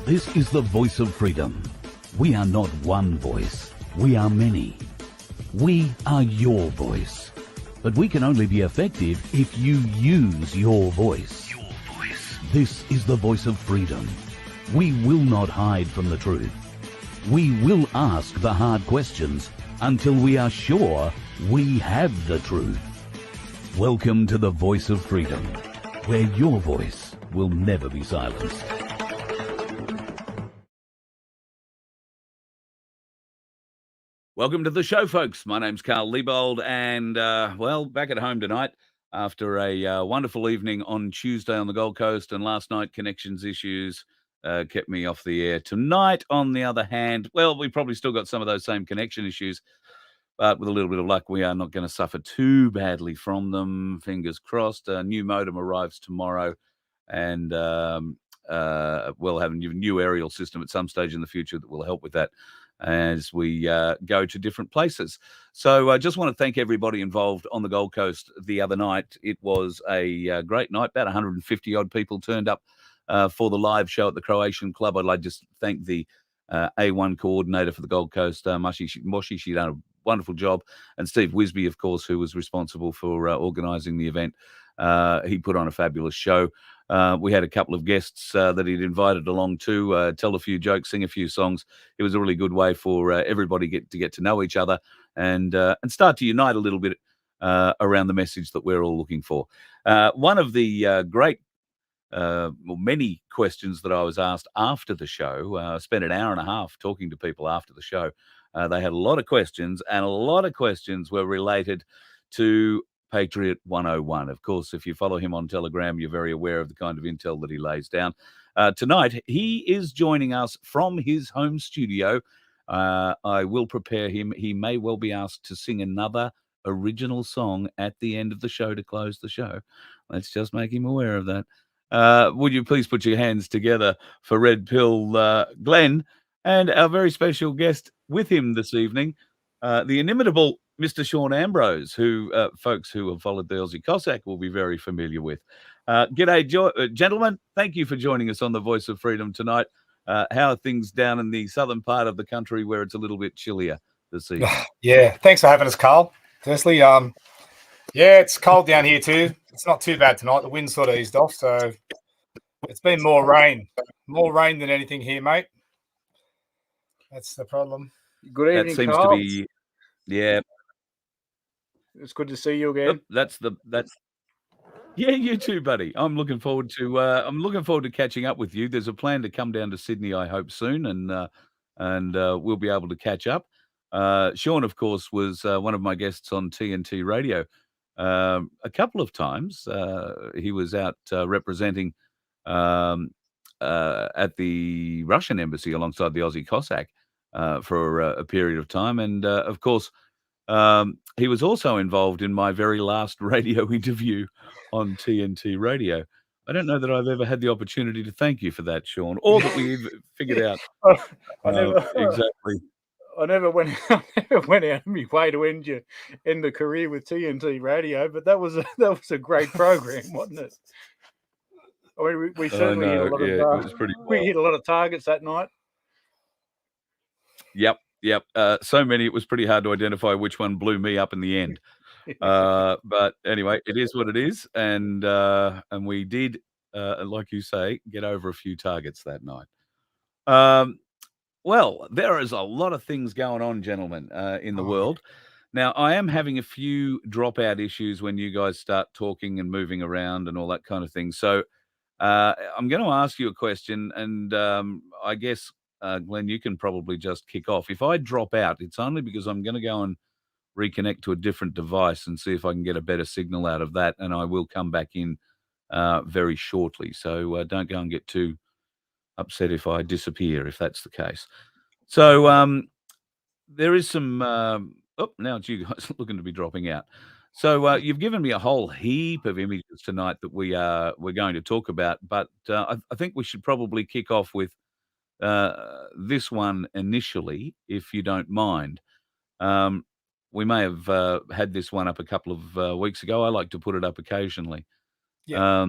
This is the voice of freedom. We are not one voice. We are many. We are your voice. But we can only be effective if you use your voice. Your voice. This is the voice of freedom. We will not hide from the truth. We will ask the hard questions until we are sure we have the truth. Welcome to the voice of freedom, where your voice will never be silenced. Welcome to the show, folks. My name's Carl Liebold, and, back at home tonight after a wonderful evening on Tuesday on the Gold Coast, and last night connections issues kept me off the air. Tonight, on the other hand, we probably still got some of those same connection issues, but with a little bit of luck, we are not going to suffer too badly from them. Fingers crossed. A new modem arrives tomorrow, and we'll have a new aerial system at some stage in the future that will help with that as we go to different places. So I just want to thank everybody involved on the Gold Coast the other night. It was a great night. About 150-odd people turned up for the live show at the Croatian Club. I'd like to just thank the A1 coordinator for the Gold Coast, Moshi. She done a wonderful job. And Steve Wisby, of course, who was responsible for organising the event. He put on a fabulous show. We had a couple of guests that he'd invited along to tell a few jokes, sing a few songs. It was a really good way for everybody to get to know each other and start to unite a little bit around the message that we're all looking for. One of the many questions that I was asked after the show, I spent an hour and a half talking to people after the show. They had a lot of questions, and a lot of questions were related to Patriot 101. Of course, if you follow him on Telegram, you're very aware of the kind of intel that he lays down. Tonight, he is joining us from his home studio. I will prepare him. He may well be asked to sing another original song at the end of the show to close the show. Let's just make him aware of that. Would you please put your hands together for Red Pill Glen and our very special guest with him this evening, the inimitable Mr. Sean Ambrose, who folks who have followed the Aussie Cossack will be very familiar with. G'day, gentlemen. Thank you for joining us on the Voice of Freedom tonight. How are things down in the southern part of the country where it's a little bit chillier this evening? Yeah, thanks for having us, Carl. Firstly, it's cold down here too. It's not too bad tonight. The wind's sort of eased off, so it's been more rain than anything here, mate. That's the problem. Good evening, that seems Carl. to be, yeah. It's good to see you again. Yeah, you too, buddy. I'm looking forward to catching up with you. There's a plan to come down to Sydney, I hope soon, and we'll be able to catch up. Sean, of course, was one of my guests on TNT Radio a couple of times. He was out representing at the Russian embassy alongside the Aussie Cossack for a period of time, and of course. He was also involved in my very last radio interview on TNT Radio. I don't know that I've ever had the opportunity to thank you for that, Sean, or that we even figured out exactly. I never went out of my way to end the career with TNT Radio, but that was a great program, wasn't it? I mean, we certainly hit a lot of it was pretty we hit a lot of targets that night. Yep. So many, it was pretty hard to identify which one blew me up in the end. But anyway, it is what it is. And we did, like you say, get over a few targets that night. There is a lot of things going on, gentlemen, in the world. Now, I am having a few dropout issues when you guys start talking and moving around and all that kind of thing. So I'm going to ask you a question, and I guess, Glenn, you can probably just kick off. If I drop out, it's only because I'm going to go and reconnect to a different device and see if I can get a better signal out of that, and I will come back in very shortly. So don't go and get too upset if I disappear, if that's the case. So there is some... now it's you guys looking to be dropping out. So you've given me a whole heap of images tonight that we're going to talk about, but I think we should probably kick off with this one initially, if you don't mind. We may have had this one up a couple of weeks ago. I like to put it up occasionally. Yeah.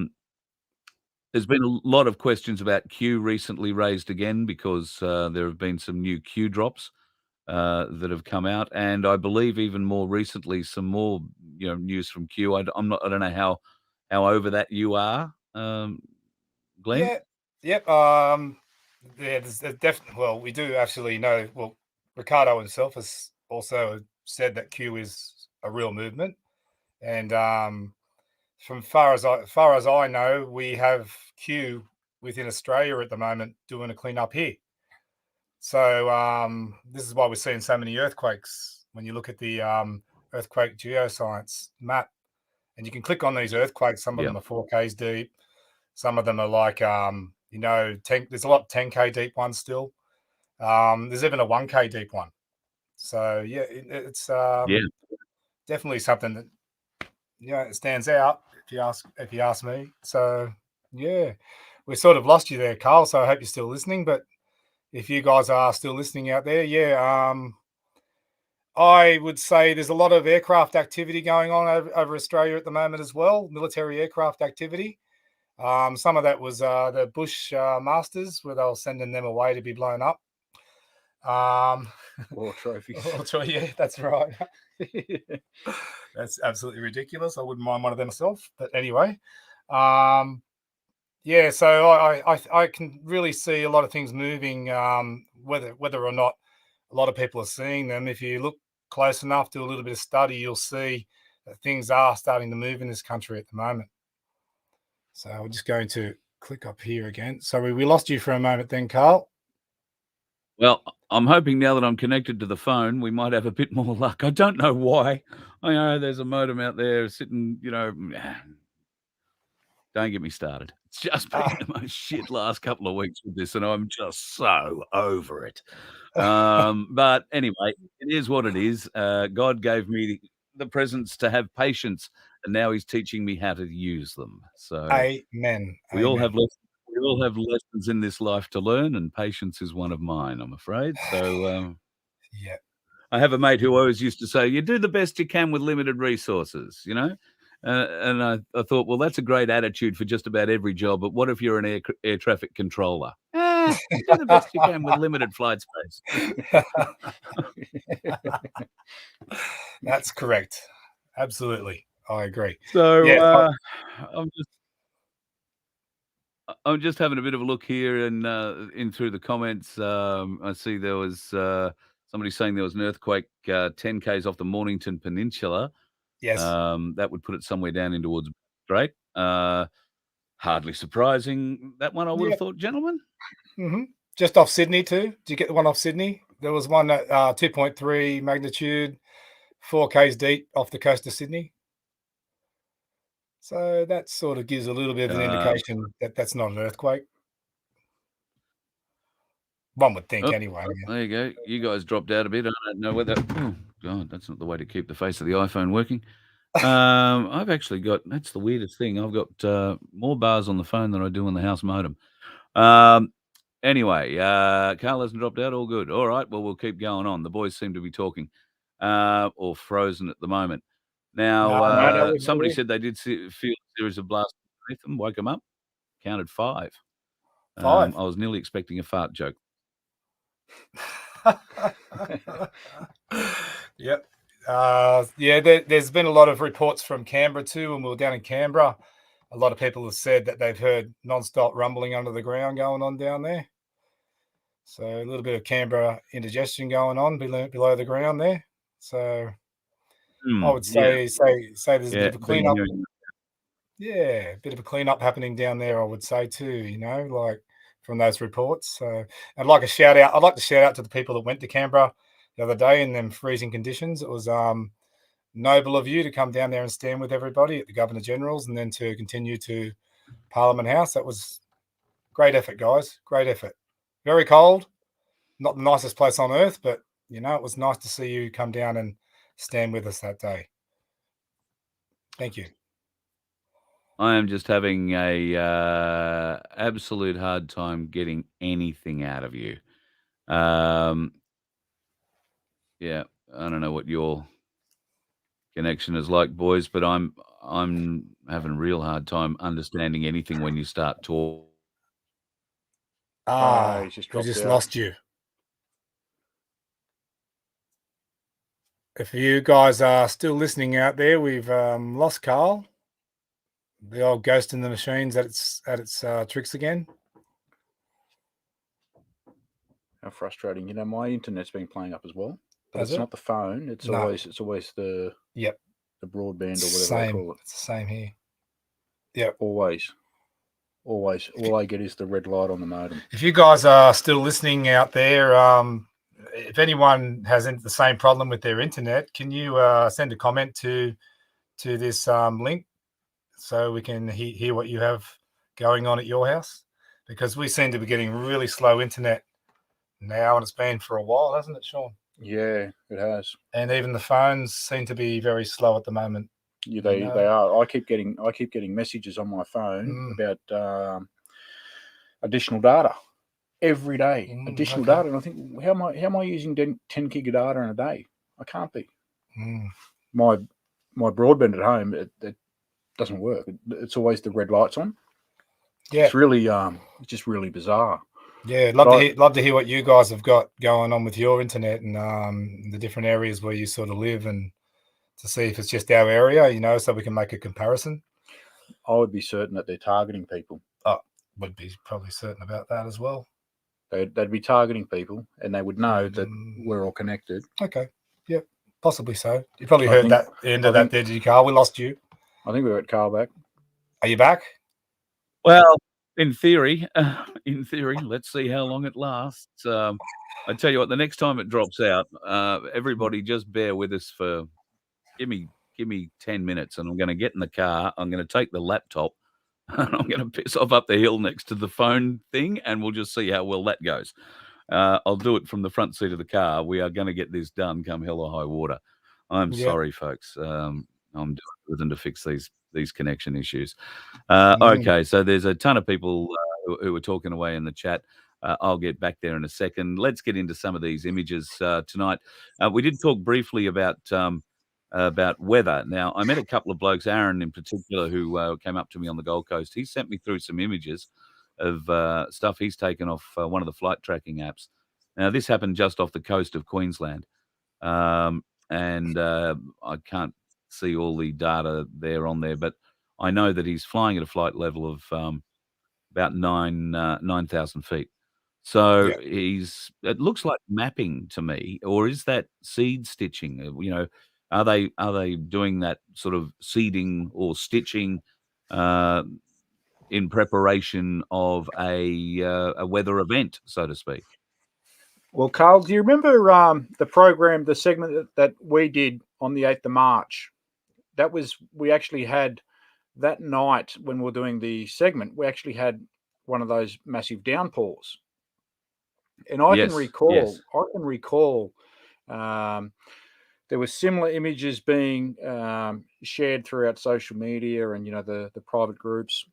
There's been a lot of questions about Q recently raised again because there have been some new Q drops that have come out, and I believe even more recently some more news from Q. I don't know how over that you are, Glenn. Yeah, yep. There's definitely. Well, we do actually know. Well, Ricardo himself has also said that Q is a real movement, and from far as I know, we have Q within Australia at the moment doing a cleanup here. So this is why we're seeing so many earthquakes. When you look at the earthquake geoscience map, and you can click on these earthquakes. Some of them are 4Ks deep. Some of them are like 10. There's a lot of 10K deep ones still. There's even a 1K deep one. So yeah, it's definitely something that it stands out if you ask me. So yeah, we sort of lost you there, Carl. So I hope you're still listening. But if you guys are still listening out there, I would say there's a lot of aircraft activity going on over Australia at the moment as well. Military aircraft activity. Some of that was the Bush Masters, where they were sending them away to be blown up. War trophies. Yeah, that's right. That's absolutely ridiculous. I wouldn't mind one of them myself. But anyway, yeah. So I can really see a lot of things moving. Whether or not a lot of people are seeing them, if you look close enough, do a little bit of study, you'll see that things are starting to move in this country at the moment. So we're just going to click up here again. So we lost you for a moment then, Carl. Well, I'm hoping now that I'm connected to the phone, we might have a bit more luck. I don't know why. I know there's a modem out there sitting, don't get me started. It's just been the most shit last couple of weeks with this, and I'm just so over it. But anyway, it is what it is. God gave me the presence to have patience, and now he's teaching me how to use them. So Amen. We all have lessons in this life to learn, and patience is one of mine, I'm afraid. So yeah. I have a mate who always used to say, you do the best you can with limited resources, and I thought, well, that's a great attitude for just about every job, but what if you're an air traffic controller? You do the best you can with limited flight space. That's correct. Absolutely. I agree. So Yeah, I'm just having a bit of a look here and in through the comments. I see there was somebody saying there was an earthquake 10 k's off the Mornington Peninsula. Yes. That would put it somewhere down in towards Strait. Hardly surprising, that one, I would have thought, gentlemen. Mm-hmm. Just off Sydney too. Did you get the one off Sydney? There was one at 2.3 magnitude, 4 k's deep off the coast of Sydney. So that sort of gives a little bit of an indication that that's not an earthquake. One would think anyway. There you go. You guys dropped out a bit. I don't know whether... Oh, God, that's not the way to keep the face of the iPhone working. I've actually got... That's the weirdest thing. I've got more bars on the phone than I do on the house modem. Anyway, Carl hasn't dropped out. All good. All right, well, we'll keep going on. The boys seem to be talking or frozen at the moment. Now, somebody said they did feel a series of blasts underneath them, woke them up, counted 5. 5? I was nearly expecting a fart joke. Yep. There's been a lot of reports from Canberra too, and we were down in Canberra. A lot of people have said that they've heard non-stop rumbling under the ground going on down there. So a little bit of Canberra indigestion going on below the ground there. So I would say there's a bit of a cleanup. Yeah, a bit of a cleanup happening down there, I would say too, like from those reports. So I'd like to shout out to the people that went to Canberra the other day in them freezing conditions. It was noble of you to come down there and stand with everybody at the Governor General's and then to continue to Parliament House. That was great effort, guys. Great effort. Very cold, not the nicest place on earth, but it was nice to see you come down and stand with us that day. Thank you. I am just having a absolute hard time getting anything out of you. Yeah, I don't know what your connection is like, boys, but I'm I'm having a real hard time understanding anything when you start talking. He's just we dropped just out. lost you. If you guys are still listening out there, we've lost Carl. The old ghost in the machines at its tricks again. How frustrating! You know, my internet's been playing up as well, but Has it's it? not the phone. It's No. always the Yep. the broadband or whatever they call it. It's the same here. Yep. Always. All I get is the red light on the modem. If you guys are still listening out there, if anyone has the same problem with their internet, can you send a comment to this link so we can hear what you have going on at your house? Because we seem to be getting really slow internet now, and it's been for a while, hasn't it, Sean? Yeah, it has. And even the phones seem to be very slow at the moment. Yeah, they are. I keep getting messages on my phone about additional data every day. Additional data, and I think, how am I using 10 gig of data in a day? I can't be. My broadband at home, it doesn't work. It's always the red lights on. Yeah, it's really it's just really bizarre. Yeah, love to hear what you guys have got going on with your internet and the different areas where you sort of live, and to see if it's just our area, you know, so we can make a comparison. I would be certain that they're targeting people. Would be probably certain about that as well. They'd be targeting people, and they would know that we're all connected. Okay, yep, possibly so. You probably heard the end of that, did you, Carl? We lost you. I think we got Carl back. Are you back? Well, in theory, let's see how long it lasts. I tell you what, the next time it drops out, everybody just bear with us for give me 10 minutes, and I'm going to get in the car. I'm going to take the laptop, and I'm going to piss off up the hill next to the phone thing, and we'll just see how well that goes. I'll do it from the front seat of the car. We are going to get this done come hell or high water. I'm sorry, folks. I'm doing everything to fix these connection issues. Okay, so there's a ton of people who are talking away in the chat. I'll get back there in a second. Let's get into some of these images tonight. We did talk briefly about weather. Now, I met a couple of blokes, Aaron in particular, who came up to me on the Gold Coast. He sent me through some images of stuff he's taken off one of the flight tracking apps. Now, this happened just off the coast of Queensland, and I can't see all the data there on there, but I know that he's flying at a flight level of about 9,000 feet. So it looks like mapping to me, or is that seed stitching? You know, are they doing that sort of seeding or stitching in preparation of a weather event, so to speak? Well, Carl, do you remember the program, the segment that we did on the 8th of March? We actually had that night when we were doing the segment, we actually had one of those massive downpours. And I can recall there were similar images being shared throughout social media and, you know, the private groups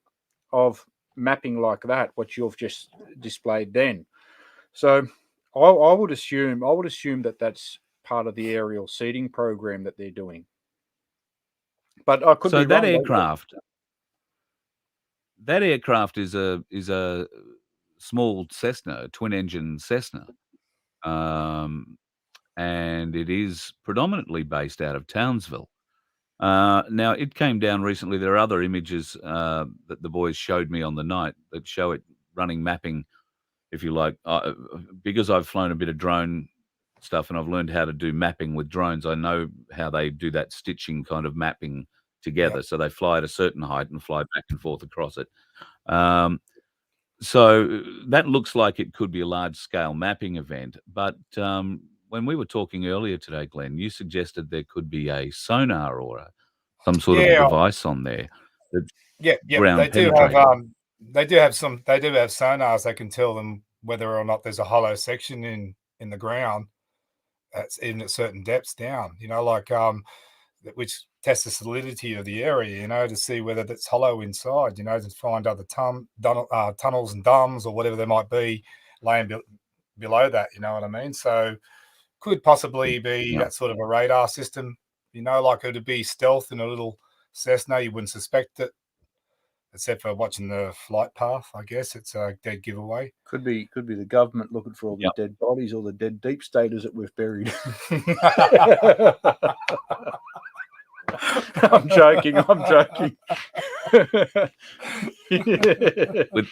of mapping like that, what you've just displayed then. So I would assume that that's part of the aerial seeding program that they're doing. But I could be wrong. That aircraft is a small Cessna, twin-engine Cessna, and it is predominantly based out of Townsville. Now, it came down recently. There are other images that the boys showed me on the night that show it running mapping, if you like. Because I've flown a bit of drone stuff and I've learned how to do mapping with drones, I know how they do that stitching kind of mapping together. So they fly at a certain height and fly back and forth across it. So that looks like it could be a large-scale mapping event. But when we were talking earlier today, Glenn, you suggested there could be a sonar or some sort of device on there. They do have sonars that can tell them whether or not there's a hollow section in the ground. That's even at certain depths down, you know, like which tests the solidity of the area, you know, to see whether that's hollow inside, you know, to find other tunnels and dams or whatever there might be laying below that, you know what I mean? So could possibly be that sort of a radar system, you know, like it would be stealth in a little Cessna, you wouldn't suspect it, except for watching the flight path. I guess it's a dead giveaway. Could be the government looking for all the dead bodies or the dead deep staters that we've buried. I'm joking.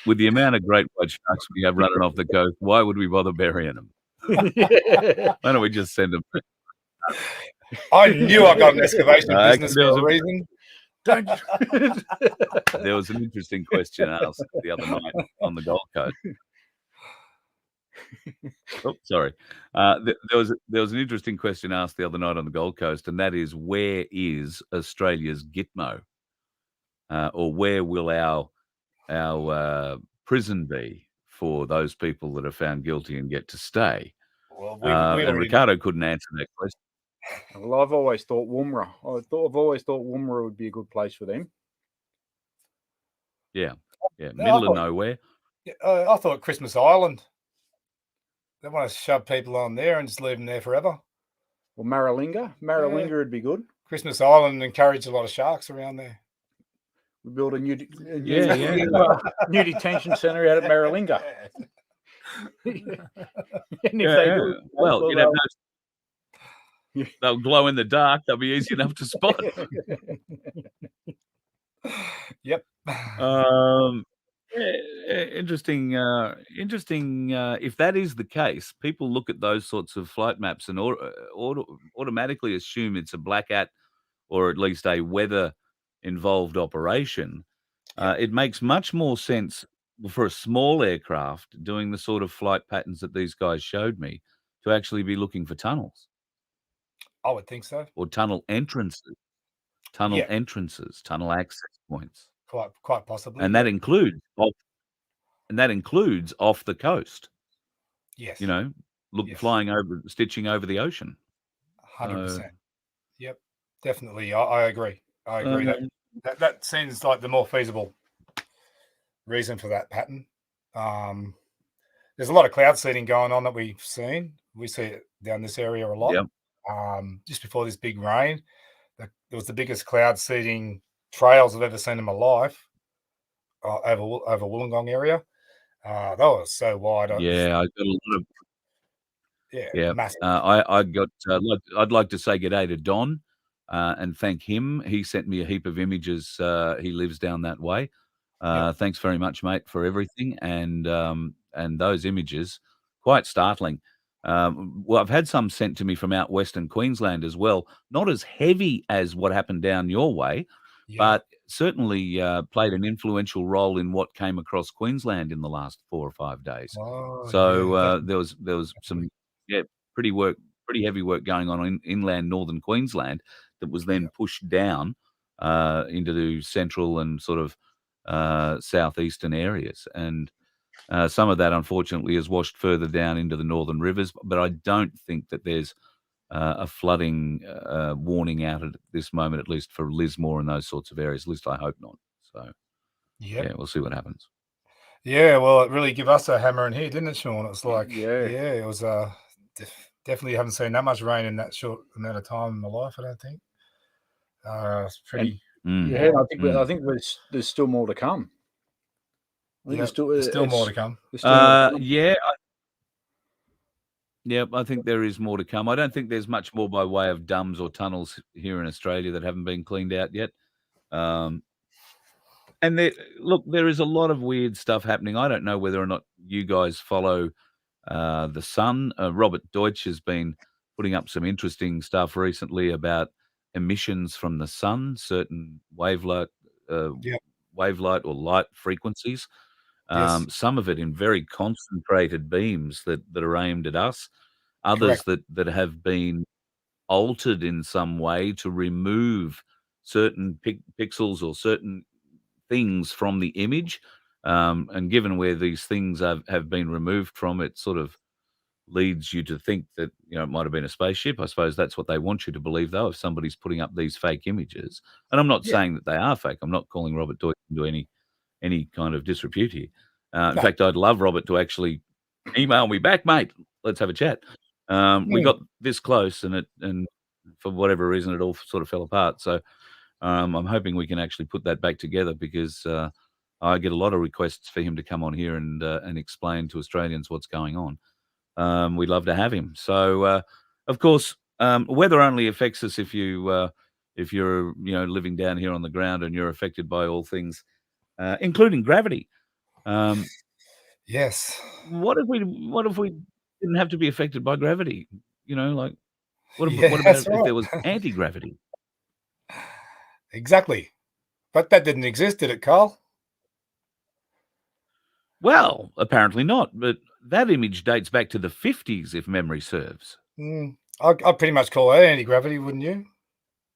With the amount of great white sharks we have running off the coast, why would we bother burying them? Why don't we just send them? I knew I got an excavation business for a reason. There was an interesting question asked the other night on the Gold Coast. Oh, sorry. There was an interesting question asked the other night on the Gold Coast, and that is, where is Australia's Gitmo, or where will our prison be for those people that are found guilty and get to stay? Well, and Ricardo couldn't answer that question. Well, I've always thought Woomera. I've always thought Woomera would be a good place for them. Yeah, middle of nowhere. I thought Christmas Island. They want to shove people on there and just leave them there forever. Well, Maralinga would be good. Christmas Island encouraged a lot of sharks around there. We build a new detention centre out at Maralinga. Well, you'd have they'll glow in the dark. They'll be easy enough to spot. Yep. Interesting. If that is the case, people look at those sorts of flight maps and automatically assume it's a black hat, or at least a weather-involved operation. It makes much more sense for a small aircraft doing the sort of flight patterns that these guys showed me to actually be looking for tunnels. I would think so. Or tunnel entrances, tunnel access points. Quite possibly. And that includes off the coast. Yes. Stitching over the ocean. 100%. Yep. Definitely. I agree. That seems like the more feasible reason for that pattern. There's a lot of cloud seeding going on that we've seen. We see it down this area a lot. Yep. Just before this big rain, there was the biggest cloud seeding trails I've ever seen in my life over Wollongong area. That was so wide. I got a lot of. Massive. I'd like to say g'day to Don and thank him. He sent me a heap of images. He lives down that way. Thanks very much, mate, for everything. And those images, quite startling. Well, I've had some sent to me from out Western Queensland as well. Not as heavy as what happened down your way, but certainly played an influential role in what came across Queensland in the last 4 or 5 days. There was some pretty heavy work going on in inland northern Queensland that was then pushed down into the central and sort of southeastern areas, and some of that unfortunately is washed further down into the northern rivers. But I don't think that there's a flooding warning out at this moment, at least for Lismore and those sorts of areas. At least I hope not. So we'll see what happens. Yeah, well, it really gave us a hammer in here, didn't it, Sean? It was like, it was definitely haven't seen that much rain in that short amount of time in my life, I don't think. It's pretty. I think there's still more to come. There's still more to come. I think there is more to come. I don't think there's much more by way of dams or tunnels here in Australia that haven't been cleaned out yet. And there is a lot of weird stuff happening. I don't know whether or not you guys follow the Sun. Robert Deutsch has been putting up some interesting stuff recently about emissions from the Sun, certain wavelight or light frequencies. Some of it in very concentrated beams that are aimed at us, others that have been altered in some way to remove certain pixels or certain things from the image. And given where these things have been removed from, it sort of leads you to think that it might have been a spaceship. I suppose that's what they want you to believe, though, if somebody's putting up these fake images. And I'm not saying that they are fake. I'm not calling Robert Deutsch into any kind of disrepute here. In fact, I'd love Robert to actually email me back, mate. Let's have a chat. We got this close, and for whatever reason, it all sort of fell apart. So I'm hoping we can actually put that back together because I get a lot of requests for him to come on here and explain to Australians what's going on. We'd love to have him. So, of course, weather only affects us if you're living down here on the ground and you're affected by all things, including gravity. Yes. What if we didn't have to be affected by gravity? Like what Yeah, about that's if right. there was anti-gravity? Exactly. But that didn't exist, did it, Carl? Well, apparently not, but that image dates back to the 50s, if memory serves. I'd pretty much call that anti-gravity, wouldn't you?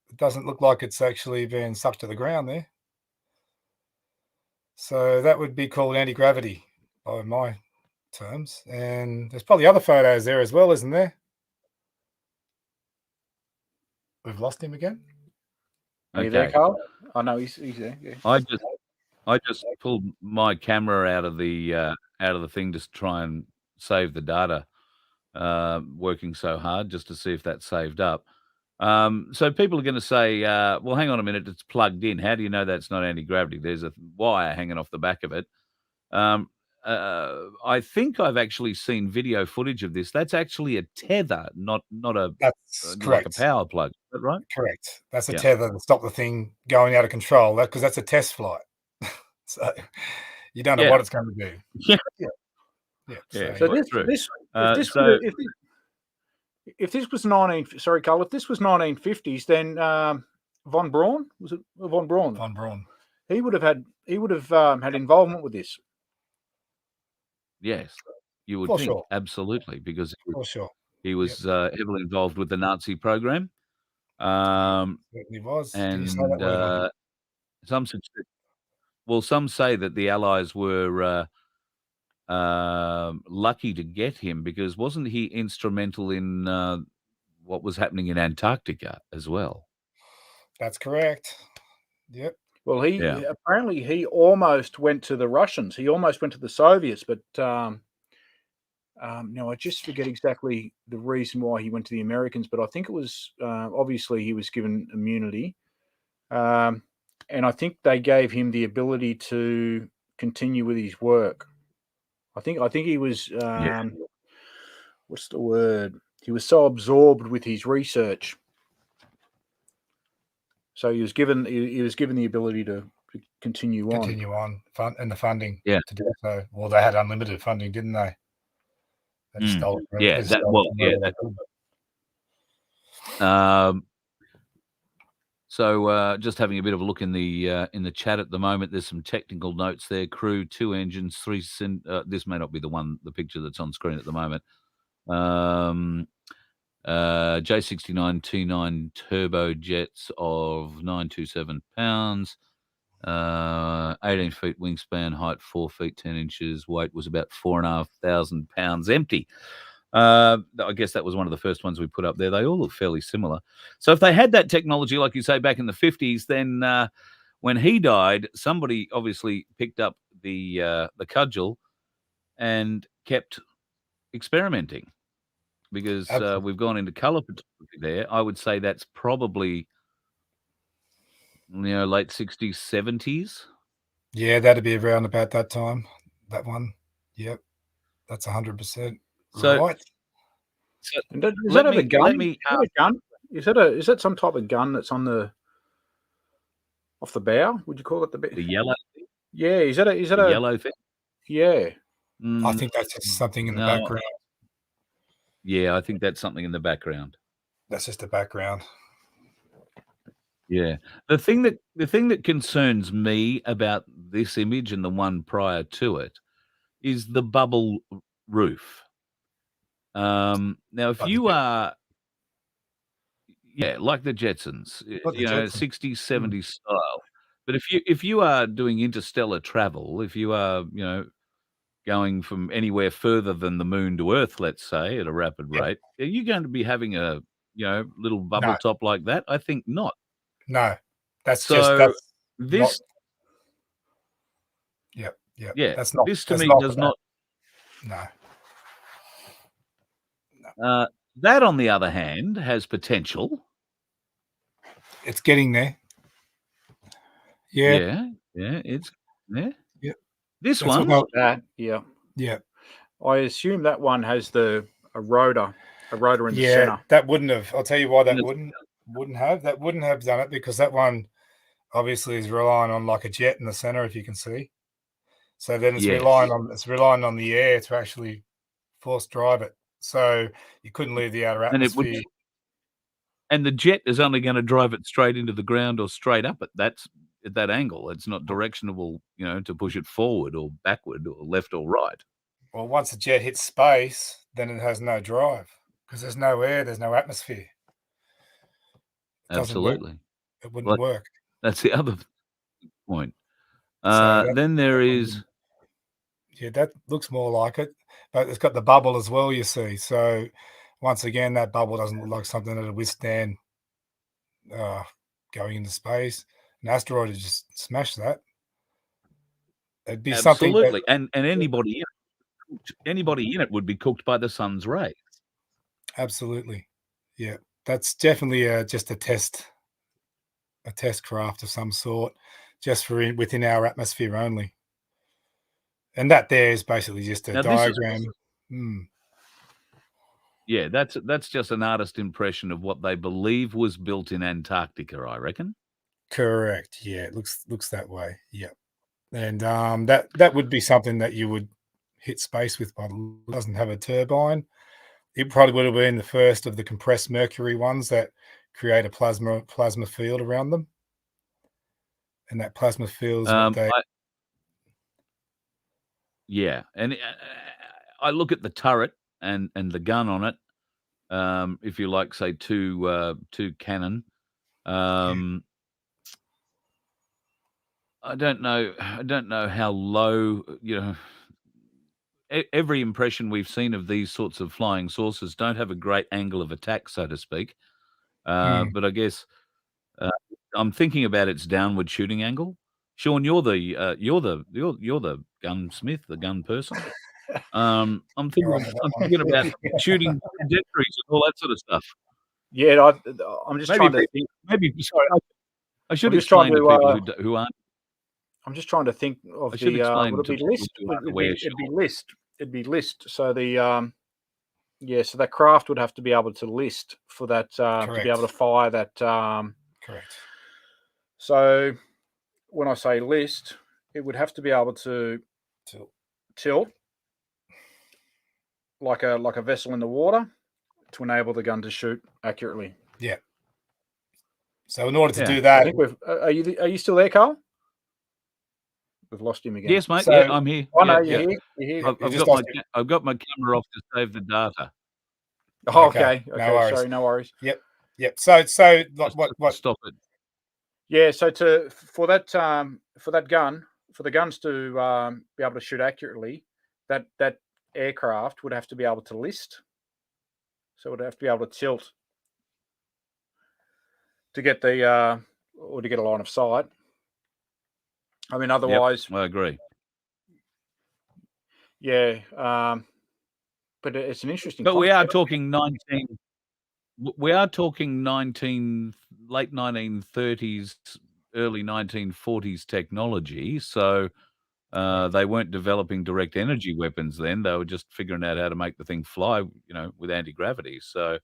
It doesn't look like it's actually being sucked to the ground there. So that would be called anti-gravity by my terms. And there's probably other photos there as well, isn't there? We've lost him again. Are you there, Carl? Oh no, he's there. Yeah. I just pulled my camera out of the thing to try and save the data. Working so hard just to see if that saved up. So people are going to say, well, hang on a minute, it's plugged in. How do you know that's not anti-gravity? There's a wire hanging off the back of it. I think I've actually seen video footage of this. That's actually a tether, not That's like a correct. power plug. Is that right? Correct. That's a tether to stop the thing going out of control. Because that's a test flight. So you don't know what it's going to do. Yeah. So if this was 1950s, then von Braun, was it von Braun? Von Braun. He would have had involvement with this. Yes, you would think absolutely, because he was heavily involved with the Nazi program. He was, and some say that the Allies were lucky to get him because wasn't he instrumental in what was happening in Antarctica as well? That's correct. Yep. Well, apparently he almost went to the Russians. He almost went to the Soviets, but now I just forget exactly the reason why he went to the Americans. But I think it was obviously he was given immunity, and I think they gave him the ability to continue with his work. I think he was what's the word? He was so absorbed with his research. So he was given the ability to continue on. And the funding to do so. Well, they had unlimited funding, didn't they? They just stole it. So just having a bit of a look in the chat at the moment, there's some technical notes there. Crew, 2 engines, 3. This may not be the picture that's on screen at the moment. J69 T9 turbojets of 927 pounds, 18 feet wingspan, height 4 feet 10 inches, weight was about 4,500 pounds empty. I guess that was one of the first ones we put up there. They all look fairly similar. So if they had that technology, like you say, back in the 50s, then when he died, somebody obviously picked up the cudgel and kept experimenting. Because we've gone into color photography there. I would say that's probably, late 60s, 70s. Yeah, that'd be around about that time. That one. Yep. That's 100% right. So does that have a gun? Is that some type of gun that's on off the bow? Would you call it the yellow thing? Yeah, is that a yellow thing? Yeah. I think that's just something in the background. Yeah, I think that's something in the background. That's just the background. Yeah. The thing that concerns me about this image and the one prior to it is the bubble roof. Now, if you are, like the Jetsons, 60s, 70s style. But if you are doing interstellar travel, if you are, going from anywhere further than the moon to Earth, let's say, at a rapid rate, are you going to be having a, little bubble top like that? I think not. No, that's this. Yep. Yeah, that's not. This to me does not. No. That, on the other hand, has potential. It's getting there. Yeah. It's yeah. Yep. This That's what one, That, yeah. Yeah. I assume that one has a rotor in the Yeah, center. that wouldn't have. I'll tell you why that Yes. wouldn't have. That wouldn't have done it because that one obviously is relying on like a jet in the center, if you can see. So then it's Yes. relying on the air to actually force drive it. So you couldn't leave the outer and it would, atmosphere. and the jet is only going to drive it straight into the ground or straight up at that angle. It's not directionable, to push it forward or backward or left or right. Well, once the jet hits space, then it has no drive because there's no air, there's no atmosphere. It doesn't work. Absolutely. It wouldn't work. That's the other point. So then there is. Yeah, that looks more like it, but it's got the bubble as well, you see. So once again, that bubble doesn't look like something that'll withstand going into space. An asteroid would just smash that. It'd be something that, Absolutely. And anybody in it would be cooked by the sun's rays. absolutely, yeah, that's definitely just a test craft of some sort, just for within our atmosphere only. And that there is basically just a Now, this is- diagram. Yeah, that's just an artist impression of what they believe was built in Antarctica, I reckon. Correct. Yeah, it looks that way. Yeah. And that would be something that you would hit space with, but it doesn't have a turbine. It probably would have been the first of the compressed mercury ones that create a plasma field around them. And that plasma field is what they... Yeah, and I look at the turret and the gun on it. If you like, say two cannon. I don't know how low. Every impression we've seen of these sorts of flying saucers don't have a great angle of attack, so to speak. But I guess I'm thinking about its downward shooting angle. Sean, you're the gunsmith, the gun person. I'm thinking about shooting trajectories and all that sort of stuff. Yeah, I'm just trying to think. Sorry, I should explain to people who aren't. I'm just trying to think of would it be list? It'd be list. So so that craft would have to be able to list for that to be able to fire that. Correct. So when I say list, it would have to be able to tilt like a vessel in the water to enable the gun to shoot accurately. Yeah. So in order to do that, I think are you still there, Carl? We've lost him again. Yes, mate. So, yeah, I'm here. Oh no, you're here. I've got my camera off to save the data. Oh, okay. No worries. Sorry, no worries. Yep. So what? Stop it. Yeah. So for the guns to be able to shoot accurately, that aircraft would have to be able to list. So it would have to be able to tilt to get or to get a line of sight. I mean, otherwise, I agree. Yeah, but it's an interesting. But we are talking late 1930s, early 1940s technology. So they weren't developing direct energy weapons then. They were just figuring out how to make the thing fly, with anti-gravity. So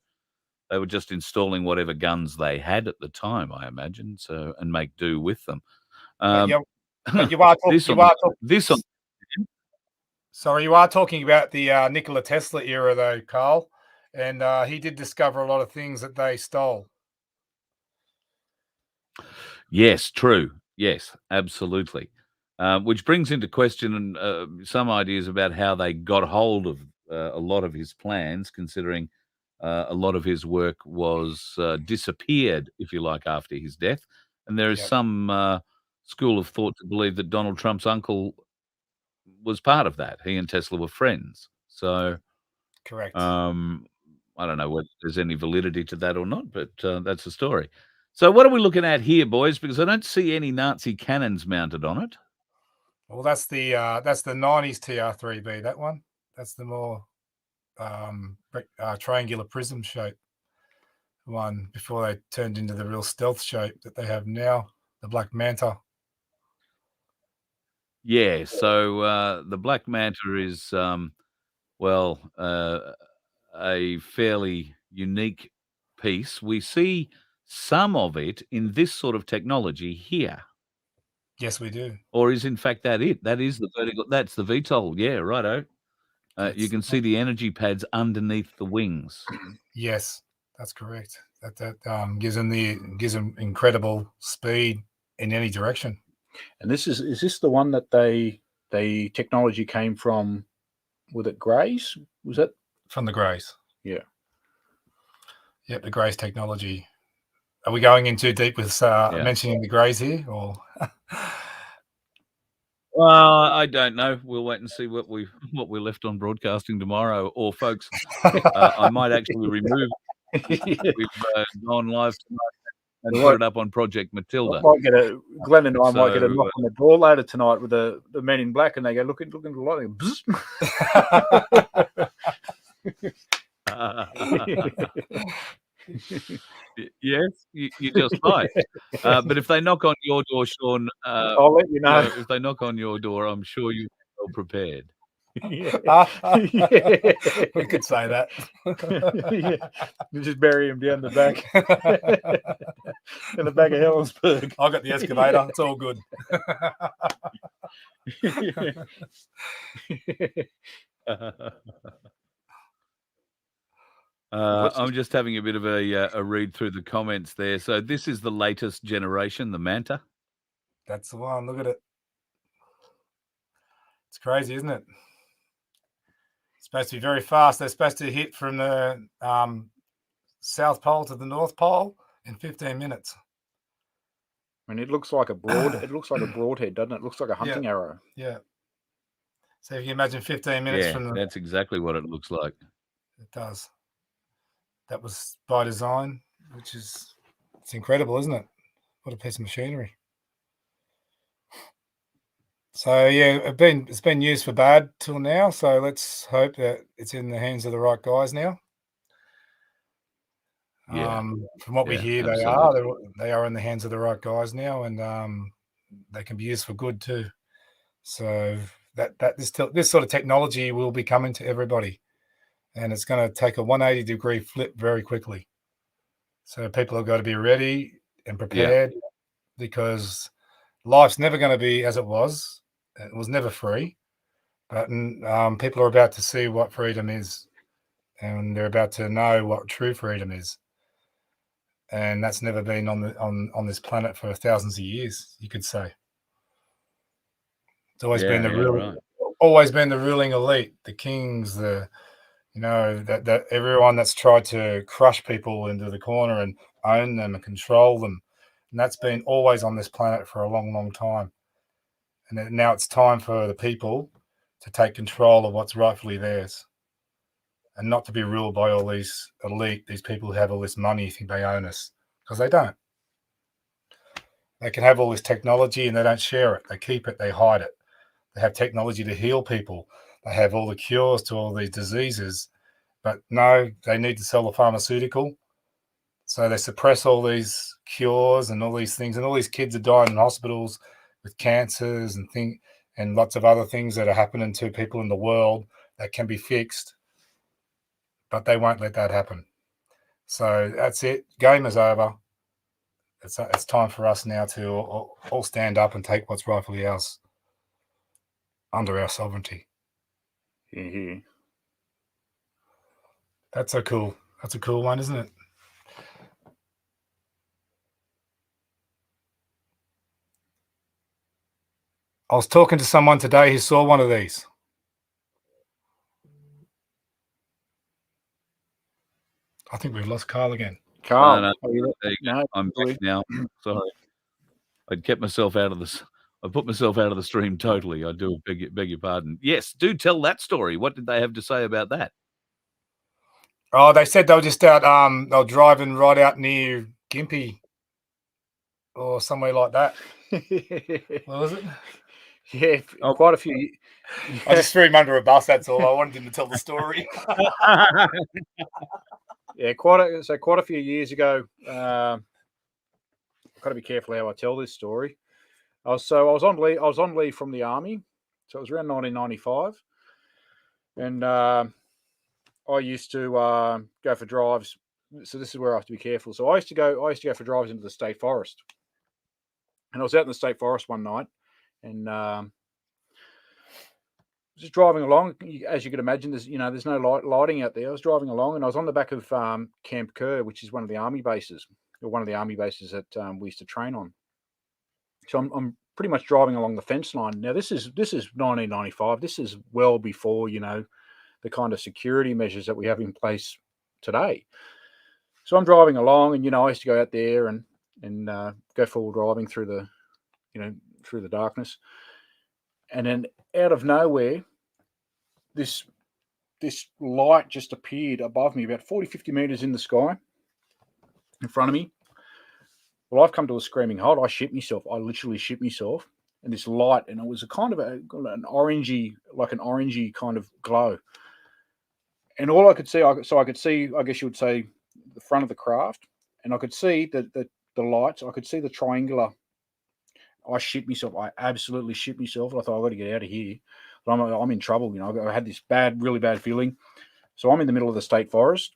they were just installing whatever guns they had at the time, I imagine. So and make do with them. But you are talking. Sorry, you are talking about the Nikola Tesla era, though, Carl, and he did discover a lot of things that they stole. Yes, true. Yes, absolutely. Which brings into question some ideas about how they got hold of a lot of his plans, considering a lot of his work was disappeared, if you like, after his death. And there is some school of thought to believe that Donald Trump's uncle was part of that. He and Tesla were friends. So, correct. I don't know whether there's any validity to that or not, but that's the story. So what are we looking at here, boys? Because I don't see any Nazi cannons mounted on it. Well, that's the 90s TR3-B, that one. That's the more triangular prism shape one before they turned into the real stealth shape that they have now, the Black Manta. Yeah, so the Black Manta is, well, a fairly unique piece. We see some of it in this sort of technology here. Yes, we do. Or is in fact that it? That is the vertical. That's the VTOL. Yeah, righto. You can see the energy pads underneath the wings. Yes, that's correct. That gives them incredible speed in any direction. And is this the one that the technology came from? Was it Greys? Was that from the Greys? Yeah. Yep, the Greys technology. Are we going in too deep with mentioning the Greys here, or? I don't know. We'll wait and see what we're left on broadcasting tomorrow, or folks, I might actually remove. We've gone live tonight and put it up on Project Matilda. Glen and I might get a knock on the door later tonight with the Men in Black, and they go, look at the light. Yes, you just might. But if they knock on your door, Sean, I'll let you know. If they knock on your door, I'm sure you're well prepared. Yeah. We could say that. You just bury him down the back in the back of Helensburgh. I got the excavator. It's all good. I'm just having a bit of a read through the comments there. So this is the latest generation, the Manta. That's the one. Look at it. It's crazy, isn't it? It's supposed to be very fast. They're supposed to hit from the South Pole to the North Pole in 15 minutes. And it looks like a broadhead, doesn't it? It looks like a hunting arrow. Yeah. So if you imagine 15 minutes from the... that's exactly what it looks like. It does. That was by design, which is, it's incredible, isn't it? What a piece of machinery. So yeah, it's been used for bad till now. So let's hope that it's in the hands of the right guys now. Yeah. From what we hear, they are in the hands of the right guys now, and they can be used for good too. So this sort of technology will be coming to everybody, and it's going to take a 180-degree flip very quickly. So people have got to be ready and prepared, because life's never going to be as it was. It was never free, but people are about to see what freedom is, and they're about to know what true freedom is. And that's never been on this planet for thousands of years, you could say. It's always been the ruling elite, the kings, that everyone that's tried to crush people into the corner and own them and control them. And that's been always on this planet for a long, long time. And now it's time for the people to take control of what's rightfully theirs, and not to be ruled by all these elite, these people who have all this money, think they own us, because they don't. They can have all this technology and they don't share it. They keep it, they hide it. They have technology to heal people. They have all the cures to all these diseases, but no, they need to sell the pharmaceutical. So they suppress all these cures and all these things, and all these kids are dying in hospitals with cancers and lots of other things that are happening to people in the world that can be fixed, but they won't let that happen. So that's it. Game is over. It's time for us now to all stand up and take what's rightfully ours under our sovereignty. Mm-hmm. That's a cool one, isn't it? I was talking to someone today who saw one of these. I think we've lost Carl again. Carl, no, I'm back now. Sorry, I'd kept myself out of this. I put myself out of the stream totally. I do beg your pardon. Yes, do tell that story. What did they have to say about that? Oh, they said they were just out. They were driving right out near Gympie or somewhere like that. What was it? Yeah, quite a few. I just threw him under a bus. That's all. I wanted him to tell the story. Yeah, quite a few years ago. I've got to be careful how I tell this story. I was on leave. I was on leave from the army, so it was around 1995, and I used to go for drives. So this is where I have to be careful. So I used to go for drives into the state forest, and I was out in the state forest one night, and just driving along. As you could imagine, there's no lighting out there. I was driving along, and I was on the back of Camp Kerr, which is one of the army bases, or one of the army bases that we used to train on. So I'm pretty much driving along the fence line. Now this is 1995. This is well before the kind of security measures that we have in place today. So I'm driving along, and I used to go out there and go full driving through the darkness, and then out of nowhere, this light just appeared above me, about 40-50 meters in the sky, in front of me. Well, I've come to a screaming halt. I shit myself. I literally shit myself. And this light, and it was a kind of an orangey kind of glow. And all I could see, I could see, I guess you would say, the front of the craft, and I could see the lights. I could see the triangular. I shit myself. I absolutely shit myself. I thought, I've got to get out of here. But I'm in trouble. I had this really bad feeling. So I'm in the middle of the state forest.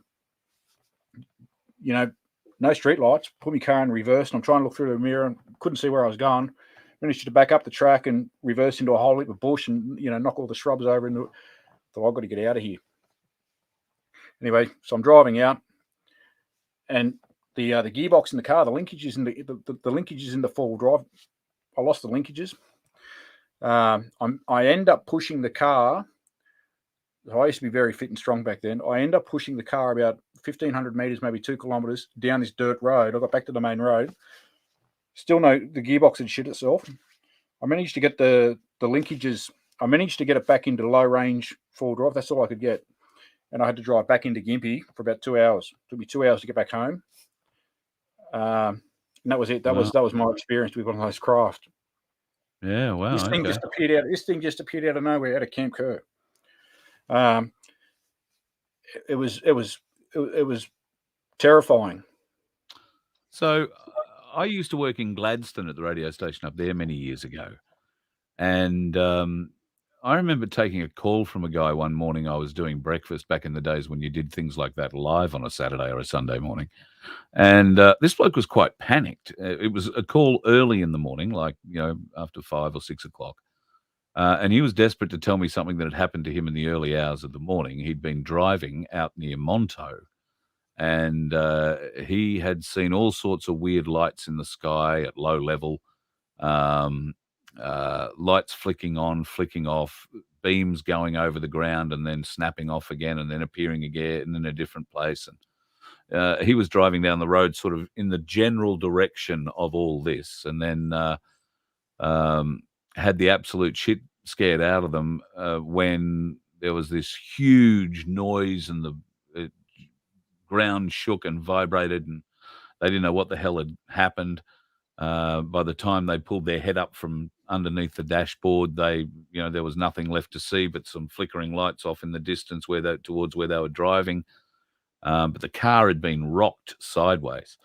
No street lights. Put my car in reverse, and I'm trying to look through the mirror and couldn't see where I was going. Managed to back up the track and reverse into a whole heap of bush and knock all the shrubs over. And thought, I've got to get out of here. Anyway, so I'm driving out, and the gearbox in the car, the linkages in the linkages in the four-wheel drive, I lost the linkages. I end up pushing the car. I used to be very fit and strong back then. I end up pushing the car about 1,500 meters, maybe 2 kilometers down this dirt road. I got back to the main road. Still the gearbox had shit itself. I managed to get the linkages. I managed to get it back into low range four-wheel drive. That's all I could get. And I had to drive back into Gympie for about 2 hours. It took me 2 hours to get back home. And that was it. That was my experience with one of those craft. Yeah, wow. This thing just appeared out. This thing just appeared out of nowhere, out of Camp Kerr. It was terrifying. So I used to work in Gladstone at the radio station up there many years ago, and I remember taking a call from a guy one morning. I was doing breakfast back in the days when you did things like that live on a Saturday or a Sunday morning. And this bloke was quite panicked. It was a call early in the morning, like, after 5 or 6 o'clock. And he was desperate to tell me something that had happened to him in the early hours of the morning. He'd been driving out near Monto, and he had seen all sorts of weird lights in the sky at low level. Lights flicking on, flicking off, beams going over the ground and then snapping off again and then appearing again in a different place. And he was driving down the road sort of in the general direction of all this, and then had the absolute shit scared out of them when there was this huge noise and the ground shook and vibrated, and they didn't know what the hell had happened. By the time they pulled their head up from underneath the dashboard, there was nothing left to see but some flickering lights off in the distance towards where they were driving. But the car had been rocked sideways.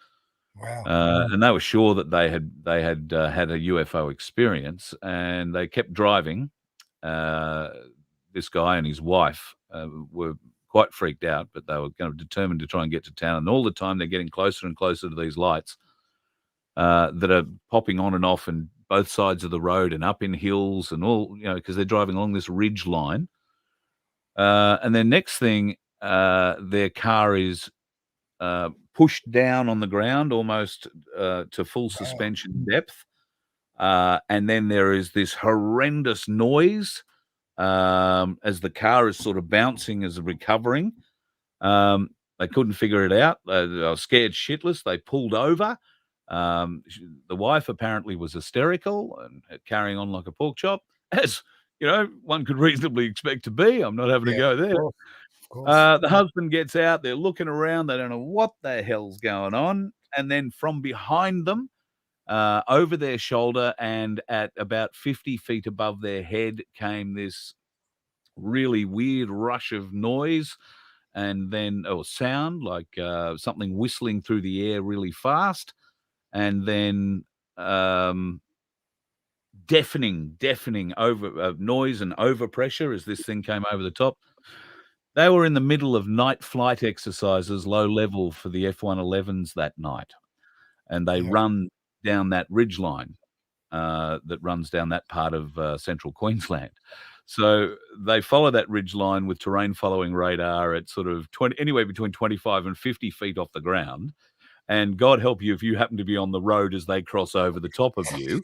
Wow. And they were sure that they had had a UFO experience, and they kept driving. This guy and his wife were quite freaked out, but they were kind of determined to try and get to town. And all the time they're getting closer and closer to these lights that are popping on and off in both sides of the road and up in hills and all, because they're driving along this ridge line. And then next thing, their car is pushed down on the ground almost to full suspension depth. And then there is this horrendous noise as the car is sort of bouncing as recovering. They couldn't figure it out. They were scared shitless. They pulled over. The wife apparently was hysterical and carrying on like a pork chop, as one could reasonably expect to be. I'm not having to go there. The husband gets out. They're looking around. They don't know what the hell's going on. And then from behind them, over their shoulder and at about 50 feet above their head, came this really weird rush of noise and then sound like something whistling through the air really fast. And then deafening over noise and overpressure as this thing came over the top. They were in the middle of night flight exercises, low level, for the F-111s that night, and they run down that ridgeline that runs down that part of central Queensland. So they follow that ridgeline with terrain following radar at sort of anywhere between 25 and 50 feet off the ground. And God help you if you happen to be on the road as they cross over the top of you,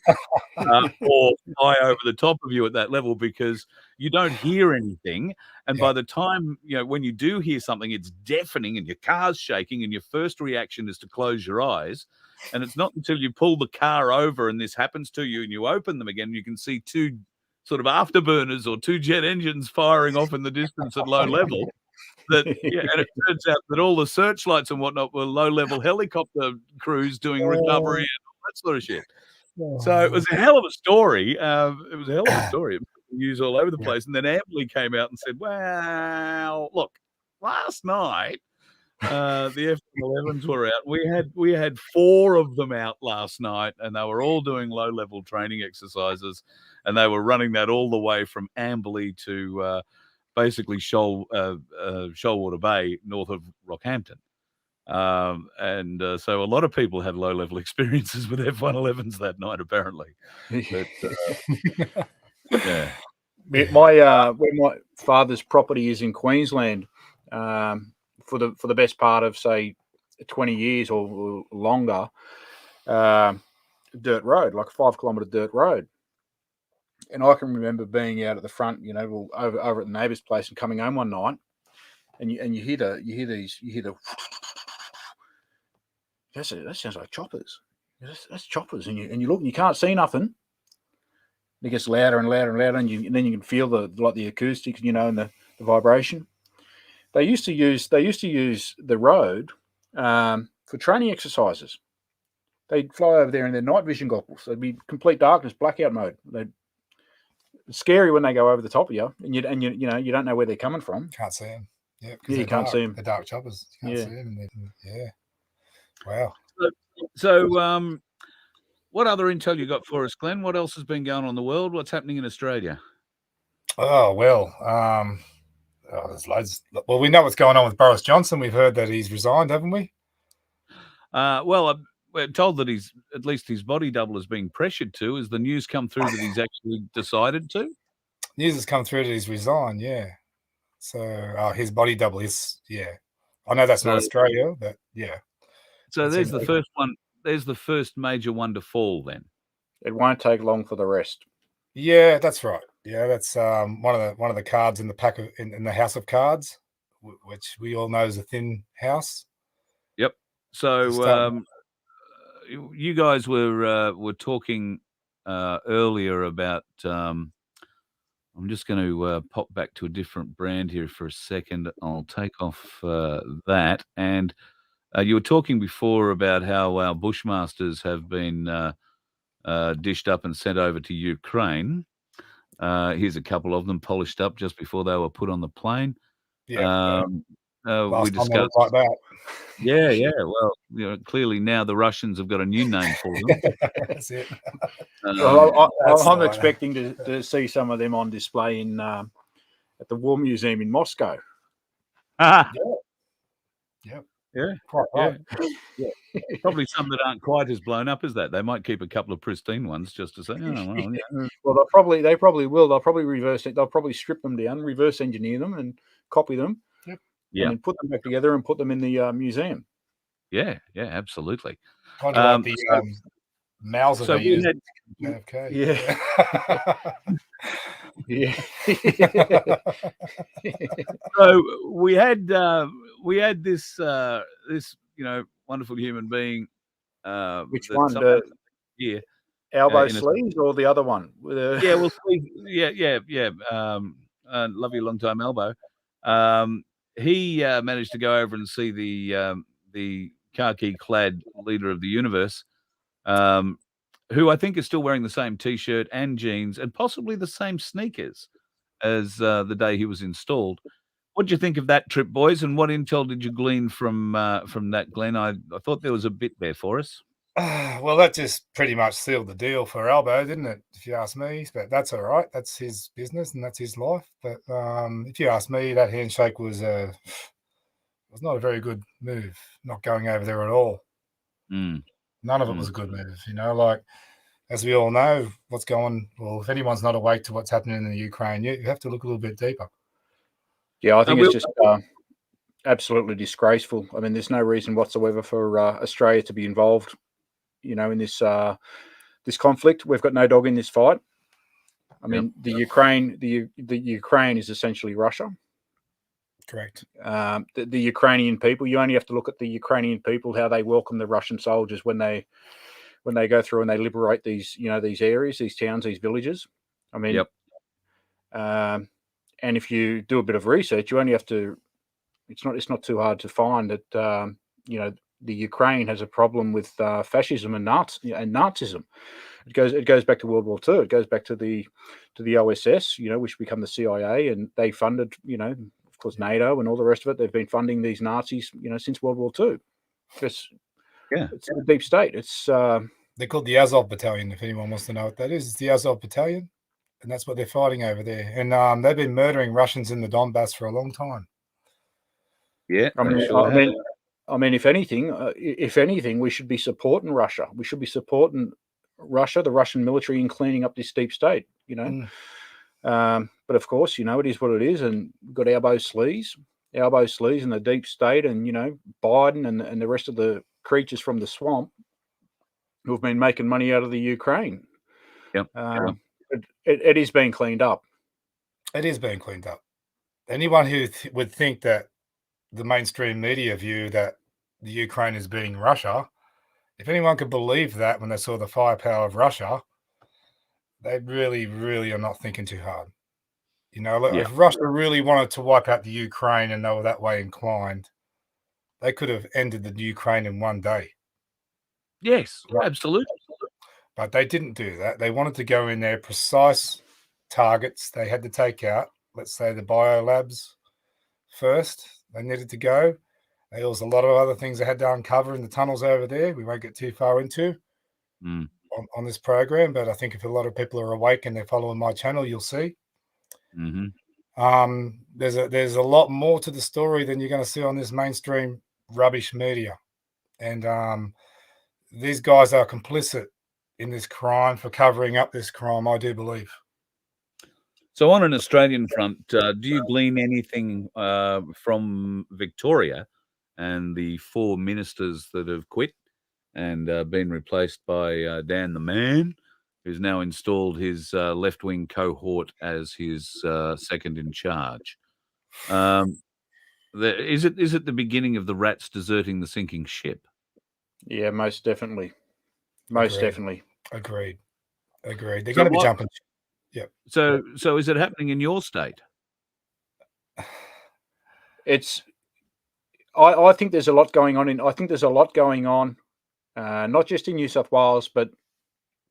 or fly over the top of you at that level, because you don't hear anything. And by the time, when you do hear something, it's deafening and your car's shaking and your first reaction is to close your eyes. And it's not until you pull the car over and this happens to you and you open them again, you can see two sort of afterburners or two jet engines firing off in the distance at low level. And it turns out that all the searchlights and whatnot were low-level helicopter crews doing recovery and all that sort of shit. So it was a hell of a story. It was a hell of a story. It was news all over the place. And then Amberley came out and said, "Well, look, last night the F-111s were out. We had 4 of them out last night, and they were all doing low-level training exercises, and they were running that all the way from Amberley to basically Shoalwater Bay, north of Rockhampton." So a lot of people had low-level experiences with F-111s that night, apparently. But, where my father's property is in Queensland, for the best part of, say, 20 years or longer, dirt road, like a 5-kilometre dirt road. And I can remember being out at the front, over at the neighbour's place and coming home one night, and you hear the that sounds like choppers. That's choppers, and you look and you can't see nothing. It gets louder and louder and louder, and then you can feel the acoustics, and the vibration. They used to use the road for training exercises. They'd fly over there in their night vision goggles. They'd be complete darkness, blackout mode. It's scary when they go over the top of you, and you don't know where they're coming from. Can't see them. Yeah, you can't see them. They're dark choppers. You can't see them. Yeah. Wow. So, what other intel you got for us, Glenn? What else has been going on in the world? What's happening in Australia? Oh well, there's loads. Well, we know what's going on with Boris Johnson. We've heard that he's resigned, haven't we? We're told that at least his body double is being pressured to. Has the news come through that he's actually decided to? News has come through that he's resigned, yeah. So his body double is, I know that's not Australia, but yeah. So there's the first one. There's the first major one to fall then. It won't take long for the rest. Yeah, that's right. Yeah, that's one of the cards in the pack in the house of cards, which we all know is a thin house. Yep. So you guys were talking earlier about. I'm just going to pop back to a different brand here for a second. I'll take off that. And you were talking before about how our Bushmasters have been dished up and sent over to Ukraine. Here's a couple of them polished up just before they were put on the plane. Yeah. We discussed like that. Yeah. Well, clearly now the Russians have got a new name for them. That's it. I'm expecting to see some of them on display at the War Museum in Moscow. Yeah. Quite right. Yeah. Probably some that aren't quite as blown up as that. They might keep a couple of pristine ones just to say, Well, they probably will. They'll probably reverse it. They'll probably strip them down, reverse engineer them, and copy them. Yeah. And then put them back together and put them in the museum. Yeah, absolutely. Kind of like the Mauser they used. Okay. Yeah. So we had this wonderful human being. Which one? Albo Sleeves or the other one? Love you long time, Albo. He managed to go over and see the khaki-clad leader of the universe, who I think is still wearing the same T-shirt and jeans and possibly the same sneakers as the day he was installed. What did you think of that trip, boys? And what intel did you glean from that, Glenn? I thought there was a bit there for us. Well, that just pretty much sealed the deal for Albo, didn't it? If you ask me, but that's all right. That's his business and that's his life. But if you ask me, that handshake was not a very good move. Not going over there at all. None of it was a good move. You know, like as we all know, what's going. Well, if anyone's not awake to what's happening in the Ukraine, you have to look a little bit deeper. Yeah, I think it's just absolutely disgraceful. I mean, there's no reason whatsoever for Australia to be involved, you know, in this this conflict. We've got no dog in this fight. I mean, the Ukraine is essentially Russia. Correct. The Ukrainian people. You only have to look at the Ukrainian people, how they welcome the Russian soldiers when they go through and they liberate these, you know, these areas, these towns, these villages. I mean, and if you do a bit of research, you only have to. It's not too hard to find that you know, the Ukraine has a problem with fascism and Nazism. It goes back to World War II. It goes back to the OSS, you know, which become the CIA, and they funded, you know, of course, NATO and all the rest of it. They've been funding these Nazis, you know, since World War II. It's a deep state. It's they're called the Azov Battalion. If anyone wants to know what that is, it's the Azov Battalion, and that's what they're fighting over there. And they've been murdering Russians in the Donbass for a long time. Yeah, I mean, if anything, we should be supporting Russia. We should be supporting Russia, the Russian military, in cleaning up this deep state. You know, but of course, you know, it is what it is, and we've got Albo Sleaze in the deep state, and you know, Biden and the rest of the creatures from the swamp who have been making money out of the Ukraine. It is being cleaned up. It is being cleaned up. Anyone who would think that the mainstream media view that the Ukraine is being Russia, if anyone could believe that when they saw the firepower of Russia, they really, really are not thinking too hard. You know, if Russia really wanted to wipe out the Ukraine and they were that way inclined, they could have ended the Ukraine in one day. Yes, absolutely. But they didn't do that. They wanted to go in there, precise targets they had to take out. Let's say the biolabs first. They needed to go. There was a lot of other things they had to uncover in the tunnels over there. We won't get too far into on this program, but I think if a lot of people are awake and they're following my channel, you'll see. There's a lot more to the story than you're going to see on this mainstream rubbish media, and these guys are complicit in this crime, for covering up this crime, I do believe. So on an Australian front, do you glean anything from Victoria and the 4 ministers that have quit and been replaced by Dan the Man, who's now installed his left-wing cohort as his second in charge? Is it the beginning of the rats deserting the sinking ship? Yeah, most definitely. Agreed. They're going to be jumping. Yep. So is it happening in your state? I think there's a lot going on not just in New South Wales, but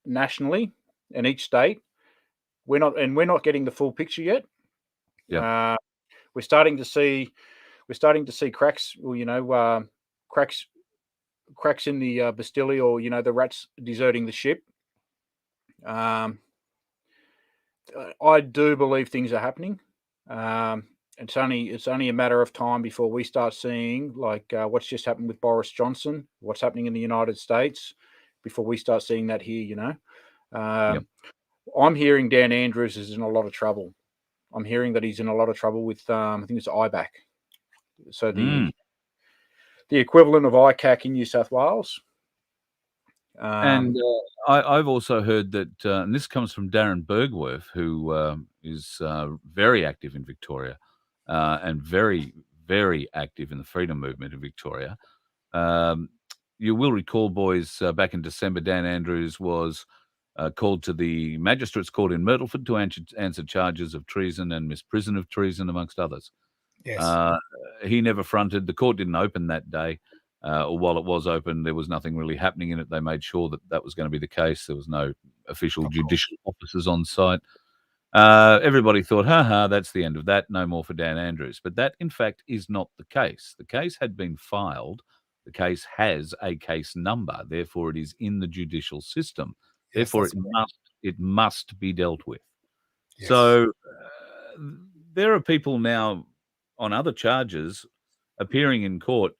nationally in each state. We're not getting the full picture yet. Yeah. We're starting to see cracks, or, you know, cracks in the Bastille, or, you know, the rats deserting the ship. I do believe things are happening. It's only a matter of time before we start seeing, like, what's just happened with Boris Johnson, what's happening in the United States, before we start seeing that here, you know. I'm hearing Dan Andrews is in a lot of trouble. I'm hearing that he's in a lot of trouble with, I think it's IBAC. So the equivalent of ICAC in New South Wales. And I've also heard that, and this comes from Darren Bergwerf, who is very active in Victoria and very, very active in the freedom movement in Victoria. You will recall, boys, back in December, Dan Andrews was called to the Magistrates Court in Myrtleford to answer charges of treason and misprision of treason, amongst others. Yes. He never fronted. The court didn't open that day. Or while it was open, there was nothing really happening in it. They made sure that was going to be the case. There was no official judicial officers on site. Everybody thought, that's the end of that. No more for Dan Andrews. But that, in fact, is not the case. The case had been filed The case has a case number, therefore it is in the judicial system. Yes, Therefore, it must be dealt with. Yes. So there are people now on other charges appearing in court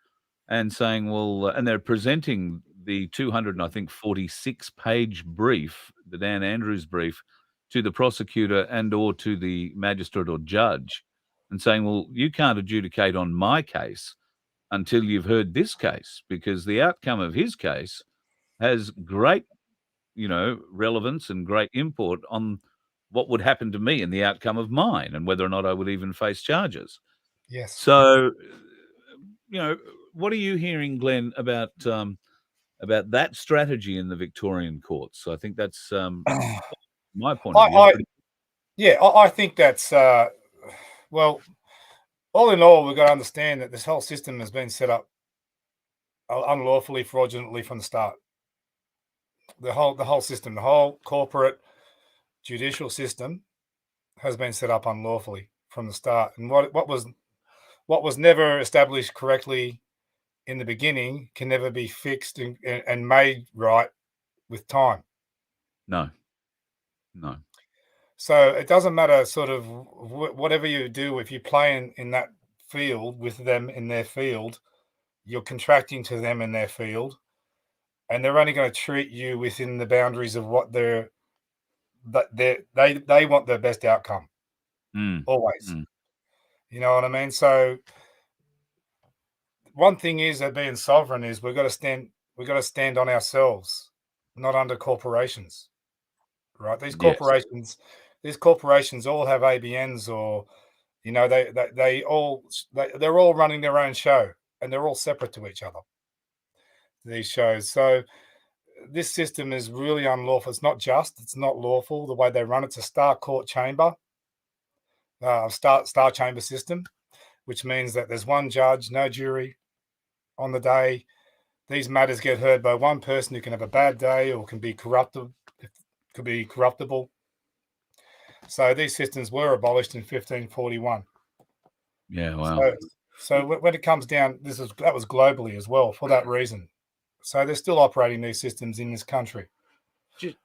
and saying, well, and they're presenting the 246-page brief, the Dan Andrews brief, to the prosecutor and or to the magistrate or judge, and saying, well, you can't adjudicate on my case until you've heard this case, because the outcome of his case has great, relevance and great import on what would happen to me and the outcome of mine and whether or not I would even face charges. Yes. So, what are you hearing, Glenn, about that strategy in the Victorian courts? I think that's my point of view. I think that's well, all in all, we've got to understand that this whole system has been set up unlawfully, fraudulently from the start. The whole system, the whole corporate judicial system has been set up unlawfully from the start. And what was never established correctly in the beginning can never be fixed and made right with time. No. So it doesn't matter sort of whatever you do, if you play in that field with them in their field, you're contracting to them in their field, and they're only going to treat you within the boundaries of what they want the best outcome. Always. You know what I mean? So one thing is that being sovereign is we've got to stand on ourselves, not under corporations. Right? These corporations all have ABNs, or they're all running their own show, and they're all separate to each other, these shows. So this system is really unlawful. It's not just, it's not lawful the way they run. It's a star court chamber, star chamber system, which means that there's one judge, no jury on the day. These matters get heard by one person who can have a bad day or can be corruptible. So these systems were abolished in 1541. Yeah, wow. So when it comes down, that was globally as well for that reason. So they're still operating these systems in this country.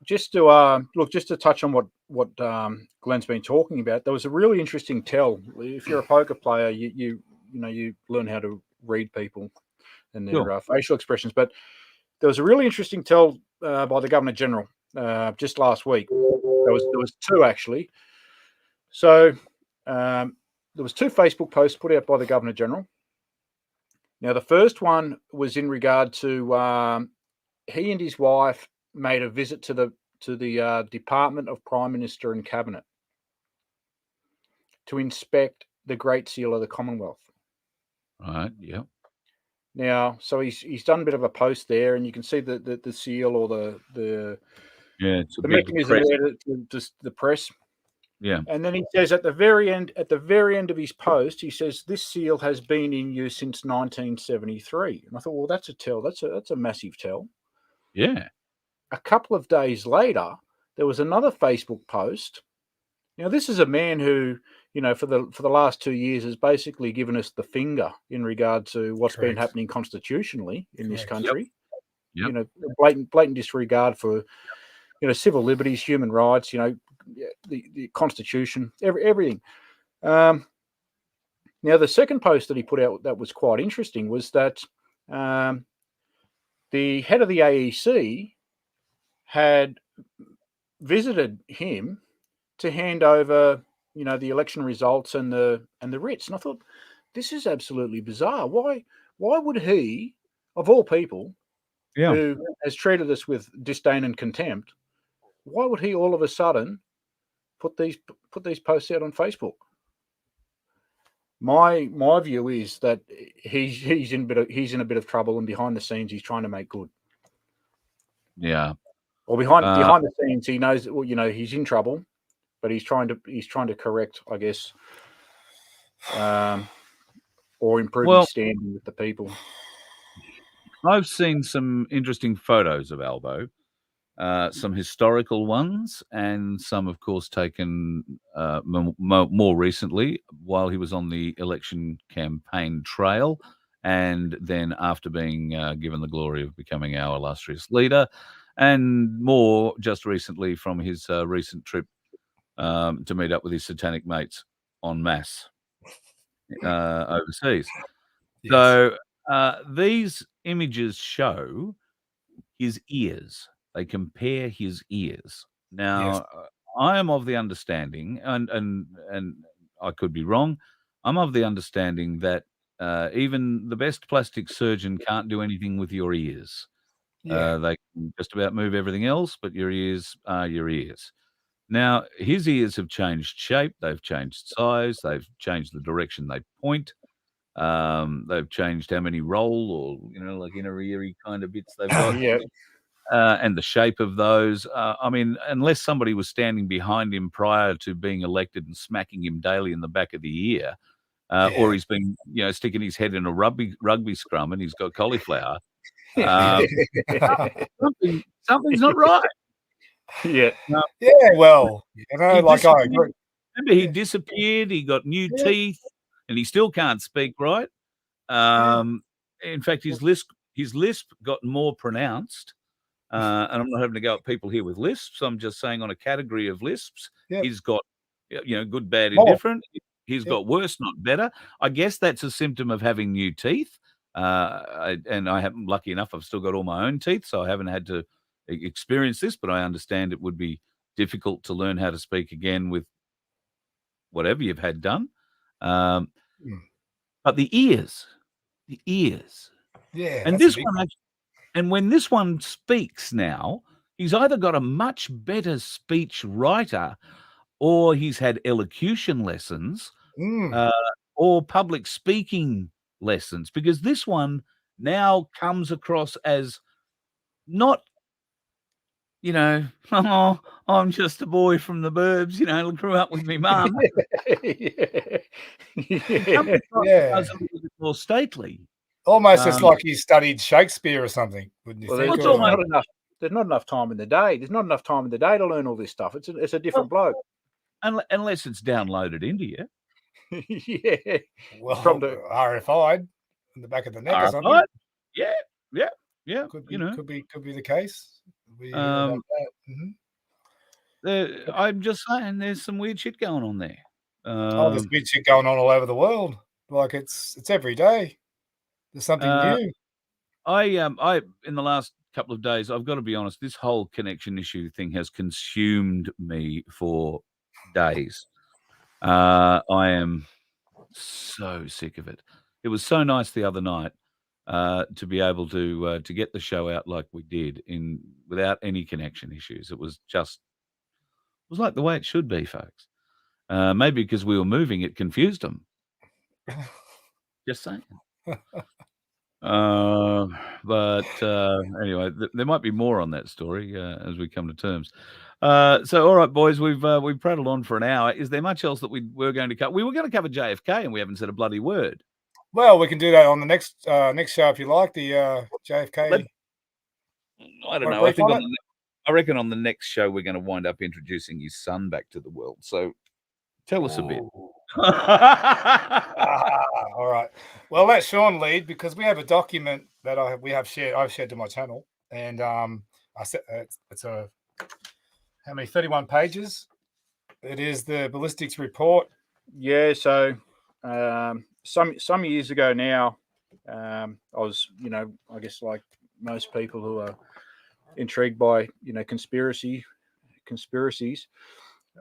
Just to touch on what Glen's been talking about, there was a really interesting tell. If you're a poker player, you learn how to read people and their facial expressions. But there was a really interesting tell by the Governor General just last week. There was two actually. So there was two Facebook posts put out by the Governor General. Now the first one was in regard to he and his wife made a visit to the Department of Prime Minister and Cabinet to inspect the Great Seal of the Commonwealth. Right. Yeah. Now, so he's done a bit of a post there, and you can see the seal or the mechanism there to the press. Yeah. And then he says at the very end of his post, he says this seal has been in use since 1973. And I thought, well, that's a tell. That's a massive tell. Yeah. A couple of days later, there was another Facebook post. Now, this is a man who, for the last 2 years has basically given us the finger in regard to what's been happening constitutionally in this country. Yep. Blatant disregard for, civil liberties, human rights, the Constitution, everything. Now, the second post that he put out that was quite interesting was that the head of the AEC had visited him to hand over, the election results and the writs. And I thought, this is absolutely bizarre. Why would he, of all people, who has treated us with disdain and contempt, why would he all of a sudden put these posts out on Facebook? My view is that he's in a bit of trouble, and behind the scenes he's trying to make good. Yeah. Or behind the scenes he knows that, he's in trouble, but he's trying to correct, I guess, or improve his standing with the people. I've seen some interesting photos of Albo. Some historical ones, and some, of course, taken more recently while he was on the election campaign trail and then after being given the glory of becoming our illustrious leader, and more just recently from his recent trip to meet up with his satanic mates en masse overseas. Yes. So these images show his ears. They compare his ears. Now, I am of the understanding, and I could be wrong, I'm of the understanding that even the best plastic surgeon can't do anything with your ears. Yeah. They can just about move everything else, but your ears are your ears. Now, his ears have changed shape, they've changed size, they've changed the direction they point. They've changed how many roll or, like inner eary kind of bits they've got. Yeah. And the shape of those. I mean, unless somebody was standing behind him prior to being elected and smacking him daily in the back of the ear, or he's been, sticking his head in a rugby scrum and he's got cauliflower. Something's not right. Yeah. Well, I agree. Remember, he disappeared. He got new teeth, and he still can't speak right. In fact, his lisp got more pronounced. And I'm not having to go at people here with lisps. I'm just saying on a category of lisps, he's got, good, bad, indifferent. He's got worse, not better. I guess that's a symptom of having new teeth. And I haven't, lucky enough, I've still got all my own teeth, so I haven't had to experience this, but I understand it would be difficult to learn how to speak again with whatever you've had done. But the ears. Yeah. And this one, and when this one speaks now, he's either got a much better speech writer, or he's had elocution lessons, or public speaking lessons, because this one now comes across as not, oh, I'm just a boy from the burbs, grew up with me mum. Yeah. A little bit more stately. Almost it's like he studied Shakespeare or something, wouldn't you think? There's not enough time in the day. There's not enough time in the day to learn all this stuff. It's a different bloke. Unless it's downloaded into you. Yeah. Well, from the RFI'd in the back of the neck or something. Yeah. Could be the case. I'm just saying, there's some weird shit going on there. There's weird shit going on all over the world. Like it's every day. There's something new. I in the last couple of days, I've got to be honest, this whole connection issue thing has consumed me for days. I am so sick of it. It was so nice the other night to be able to get the show out like we did without any connection issues. It was like the way it should be, folks. Maybe because we were moving, it confused them. Just saying. But anyway, there might be more on that story as we come to terms. So, all right, boys, we've prattled on for an hour. Is there much else that we were going to cover? We were going to cover JFK, and we haven't said a bloody word. Well, we can do that on the next show if you like. The JFK. I don't know. I reckon on the next show we're going to wind up introducing his son back to the world. So, tell us a bit. All right. Well, let Sean lead, because we have a document that I've shared to my channel, and I said it's a how many 31 pages. It is the ballistics report. Yeah. So some years ago now, I was, I guess like most people who are intrigued by conspiracies.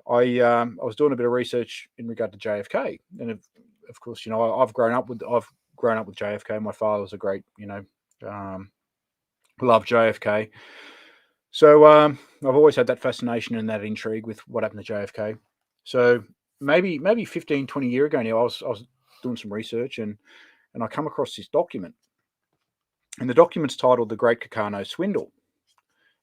I was doing a bit of research in regard to JFK, and of course, I've grown up with JFK. My father was a great, loved JFK. So I've always had that fascination and that intrigue with what happened to JFK. So maybe 15, 20 years ago now, I was doing some research and I come across this document, and the document's titled "The Great Kekano Swindle."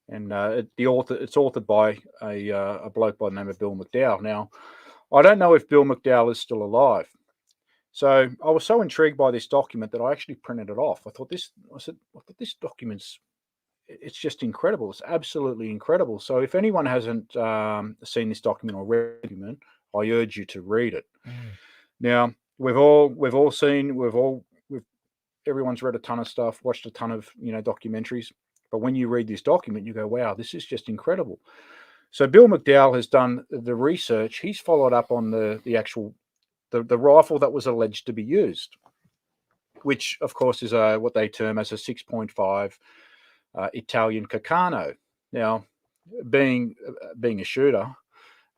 And it's authored by a bloke by the name of Bill McDowell. Now, I don't know if Bill McDowell is still alive. So I was so intrigued by this document that I actually printed it off. I thought this document's, it's just incredible. It's absolutely incredible. So if anyone hasn't seen this document or read it, I urge you to read it. Now, we've everyone's read a ton of stuff, watched a ton of documentaries, but when you read this document, you go, wow, this is just incredible. So Bill McDowell has done the research. He's followed up on the actual the rifle that was alleged to be used, which of course is what they term as a 6.5 Italian Carcano. Now, being a shooter,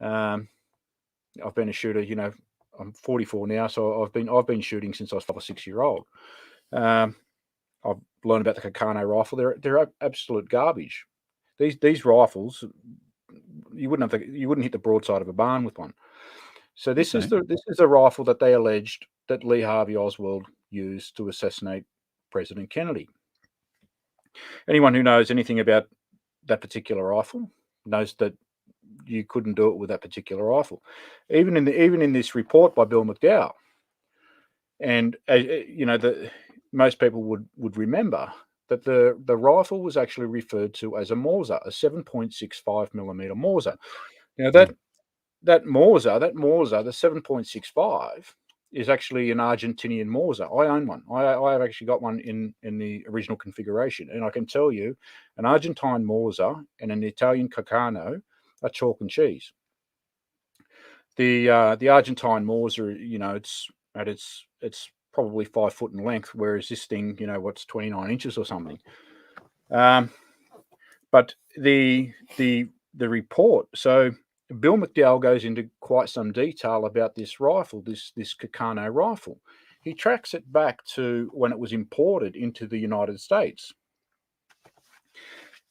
I've been a shooter. I'm 44 now, so I've been shooting since I was 5 or 6 years old. I've learned about the Carcano rifle. They're absolute garbage. These rifles, you wouldn't hit the broadside of a barn with one. So this is the rifle that they alleged that Lee Harvey Oswald used to assassinate President Kennedy. Anyone who knows anything about that particular rifle knows that you couldn't do it with that particular rifle. Even in this report by Bill McDowell, and most people would remember that the rifle was actually referred to as a Mauser, a 7.65 millimeter Mauser. Now that Mauser, the 7.65, is actually an Argentinian Mauser. I own one. I have actually got one in the original configuration, and I can tell you, an Argentine Mauser and an Italian Carcano are chalk and cheese. The Argentine Mauser, it's probably 5 foot in length, whereas this thing, what's 29 inches or something. But the report, so Bill McDowell goes into quite some detail about this rifle, this Carcano rifle. He tracks it back to when it was imported into the United States.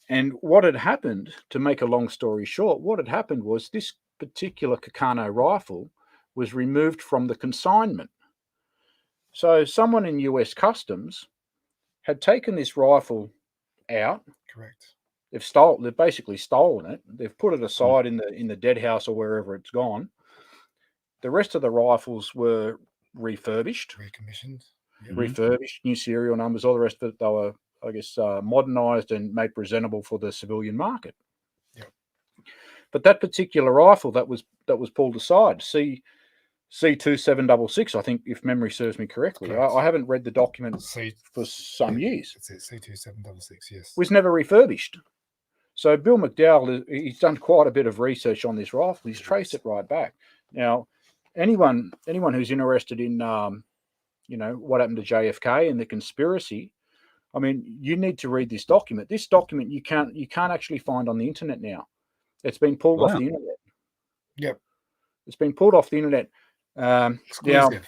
And what had happened, to make a long story short, what had happened was this particular Carcano rifle was removed from the consignment. So someone in US Customs had taken this rifle out. Correct. They've basically stolen it. They've put it aside in the dead house or wherever it's gone. The rest of the rifles were refurbished, recommissioned, refurbished, new serial numbers, all the rest of it. They were, I guess, modernized and made presentable for the civilian market. Yep. But that particular rifle that was pulled aside, C2766, I think, if memory serves me correctly. I haven't read the document for some years. It's C2766, yes. Was never refurbished. So Bill McDowell, he's done quite a bit of research on this rifle. He's traced it right back. Now, anyone who's interested in, what happened to JFK and the conspiracy, I mean, you need to read this document. This document you can't actually find on the internet now. It's been pulled off the internet. Yep. It's been pulled off the internet. Exclusive.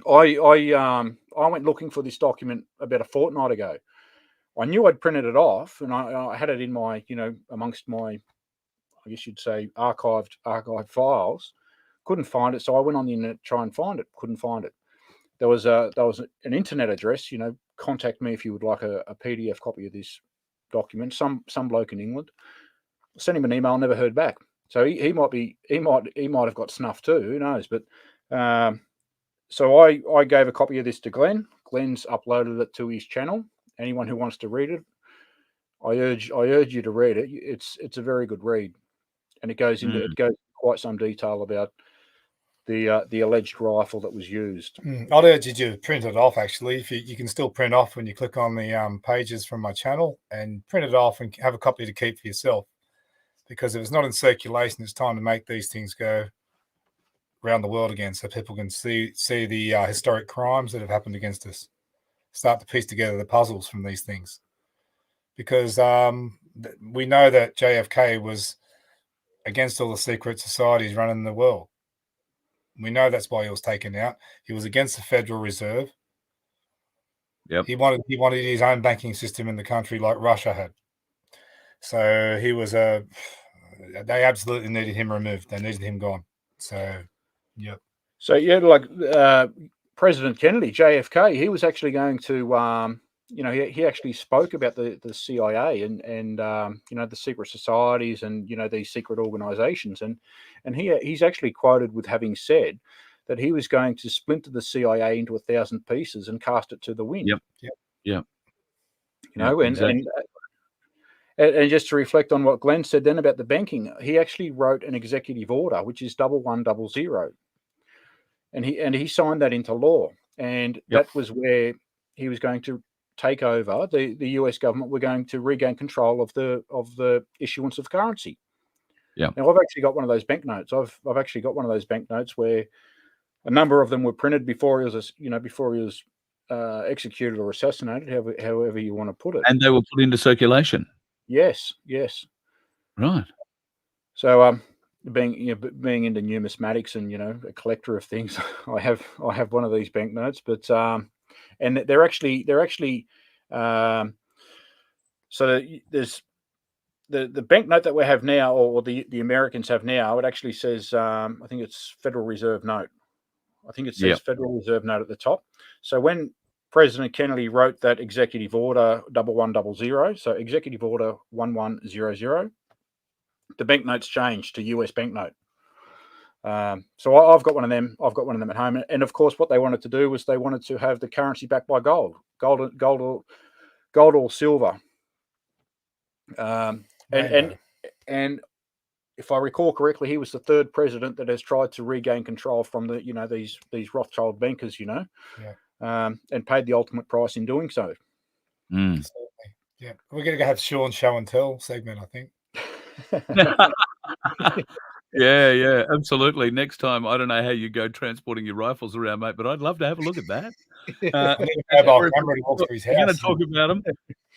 Now, I went looking for this document about a fortnight ago. I knew I'd printed it off, and I had it in my, amongst my, I guess you'd say, archived files. Couldn't find it, so I went on the internet to try and find it. Couldn't find it. There was an internet address. Contact me if you would like a PDF copy of this document. Some bloke in England. Sent him an email. Never heard back. So he might have got snuffed too. Who knows? But so I gave a copy of this to Glen. Glen's uploaded it to his channel. Anyone who wants to read it, I urge you to read it. It's a very good read, and it goes into quite some detail about the alleged rifle that was used. I'd urge you to print it off. Actually, if you can still print off when you click on the pages from my channel, and print it off and have a copy to keep for yourself. Because if it's not in circulation, it's time to make these things go around the world again, so people can see the historic crimes that have happened against us. Start to piece together the puzzles from these things, because we know that JFK was against all the secret societies running the world. We know that's why he was taken out. He was against the Federal Reserve. Yep. He wanted his own banking system in the country like Russia had. So he was they absolutely needed him removed. They needed him gone. So, yeah. So like President Kennedy, JFK, he was actually going to, he actually spoke about the CIA and the secret societies and these secret organizations, and he's actually quoted with having said that he was going to splinter the CIA into 1,000 pieces and cast it to the wind. Yep. Exactly. And just to reflect on what Glenn said then about the banking, he actually wrote an executive order, which is 1100, and he signed that into law. And that was where he was going to take over the US government. We're going to regain control of the issuance of currency. Yeah. Now I've actually got one of those banknotes. I've actually got one of those banknotes where a number of them were printed before he was executed or assassinated, however you want to put it. And they were put into circulation. Yes. Right. So being into numismatics and a collector of things, I have one of these banknotes, but and they're actually so there's the banknote that we have now, or the Americans have now. It actually says I think it's Federal Reserve note. I think it says Federal Reserve note at the top. So when President Kennedy wrote that executive order 1100, so executive order 1100, the banknotes changed to US banknote. So I've got one of them. I've got one of them at home. And of course, what they wanted to do was they wanted to have the currency backed by gold or silver. And if I recall correctly, he was the third president that has tried to regain control from these Rothschild bankers, and paid the ultimate price in doing so. Mm. Yeah, we're going to have Sean's show and tell segment, I think. Yeah, absolutely. Next time, I don't know how you go transporting your rifles around, mate, but I'd love to have a look at that. We're going to talk about them.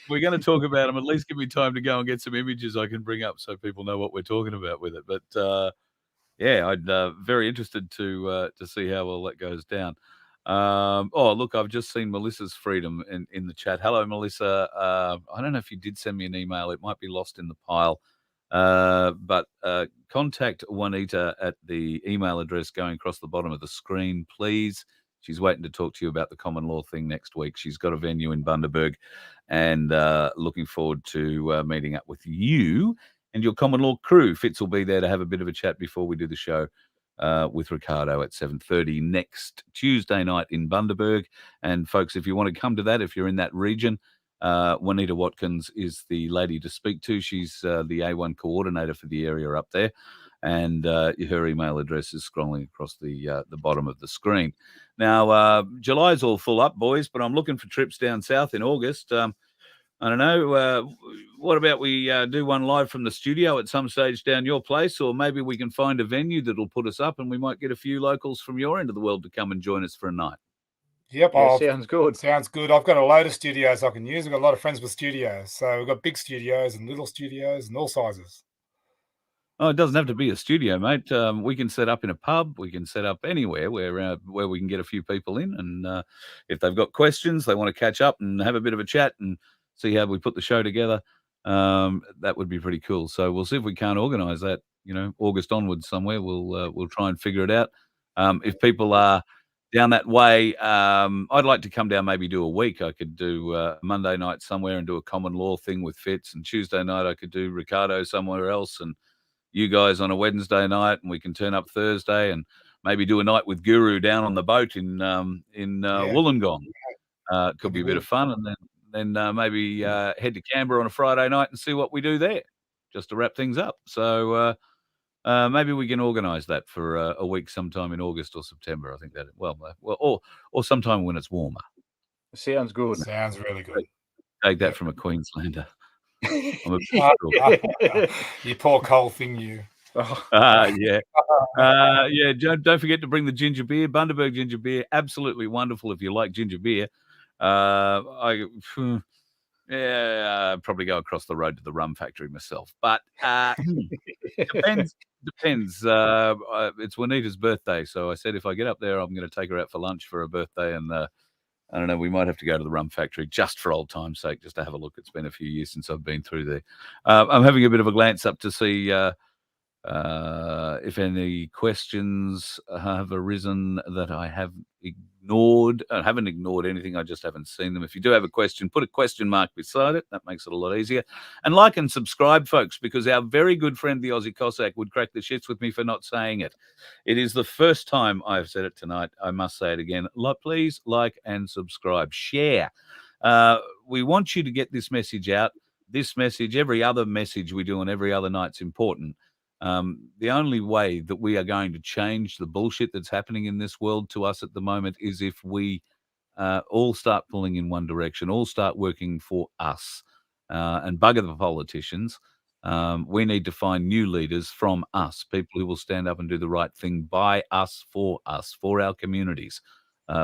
We're going to talk about them. At least give me time to go and get some images I can bring up so people know what we're talking about with it. But I'd very interested to see how all that goes down. Look, I've just seen Melissa's freedom in the chat. Hello, Melissa. I don't know if you did send me an email. It might be lost in the pile. But contact Juanita at the email address going across the bottom of the screen, please. She's waiting to talk to you about the common law thing next week. She's got a venue in Bundaberg, and looking forward to meeting up with you and your common law crew. Fitz will be there to have a bit of a chat before we do the show with Ricardo at 7:30 next Tuesday night in Bundaberg. And folks, if you want to come to that, if you're in that region, Juanita Watkins is the lady to speak to. She's the A1 coordinator for the area up there, and her email address is scrolling across the bottom of the screen. Now, July's all full up, boys, but I'm looking for trips down south in August. I don't know. What about we do one live from the studio at some stage down your place, or maybe we can find a venue that'll put us up, and we might get a few locals from your end of the world to come and join us for a night. Yep. Yeah, sounds good. Sounds good. I've got a load of studios I can use. I've got a lot of friends with studios. So we've got big studios and little studios and all sizes. Oh, it doesn't have to be a studio, mate. We can set up in a pub. We can set up anywhere where we can get a few people in. And if they've got questions, they want to catch up and have a bit of a chat and see how we put the show together, that would be pretty cool. So we'll see if we can't organise that, August onwards somewhere. We'll try and figure it out. If people are down that way, I'd like to come down, maybe do a week. I could do Monday night somewhere and do a common law thing with Fitz, and Tuesday night I could do Ricardo somewhere else, and you guys on a Wednesday night, and we can turn up Thursday and maybe do a night with Guru down on the boat in Wollongong. Could be a bit of fun, and then maybe head to Canberra on a Friday night and see what we do there, just to wrap things up. So maybe we can organise that for a week sometime in August or September. I think that or sometime when it's warmer. Sounds good. Sounds really good. Take that from a Queenslander. I'm You poor coal thing, you. Yeah. Don't forget to bring the ginger beer, Bundaberg ginger beer. Absolutely wonderful if you like ginger beer. I'd probably go across the road to the rum factory myself, but depends. It's Juanita's birthday, so I said if I get up there, I'm going to take her out for lunch for her birthday, and I don't know, we might have to go to the rum factory just for old time's sake, just to have a look. It's been a few years since I've been through there. I'm having a bit of a glance up to see if any questions have arisen that I have ignored. I haven't ignored anything. I just haven't seen them. If you do have a question, put a question mark beside it. That makes it a lot easier. And like and subscribe, folks, because our very good friend, the Aussie Cossack, would crack the shits with me for not saying it. It is the first time I've said it tonight. I must say it again. Please like and subscribe. Share. We want you to get this message out. This message, every other message we do on every other night's important. The only way that we are going to change the bullshit that's happening in this world to us at the moment is if we all start pulling in one direction, all start working for us, and bugger the politicians. We need to find new leaders from us, people who will stand up and do the right thing by us, for our communities,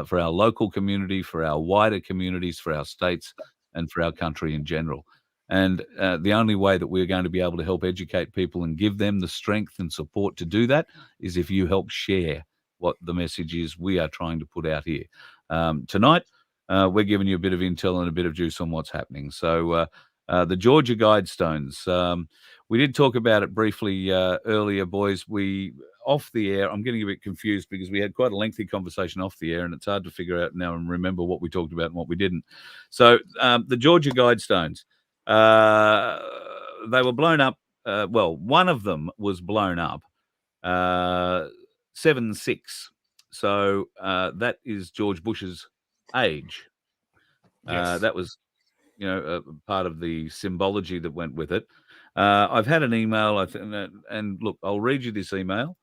for our local community, for our wider communities, for our states, and for our country in general. And the only way that we're going to be able to help educate people and give them the strength and support to do that is if you help share what the message is we are trying to put out here. Tonight, we're giving you a bit of intel and a bit of juice on what's happening. So the Georgia Guidestones, we did talk about it briefly earlier, boys. Off the air, I'm getting a bit confused because we had quite a lengthy conversation off the air, and it's hard to figure out now and remember what we talked about and what we didn't. So the Georgia Guidestones, they were blown up. Well, one of them was blown up 7/6. So that is George Bush's age. Yes. That was, part of the symbology that went with it. I've had an email, and look, I'll read you this email.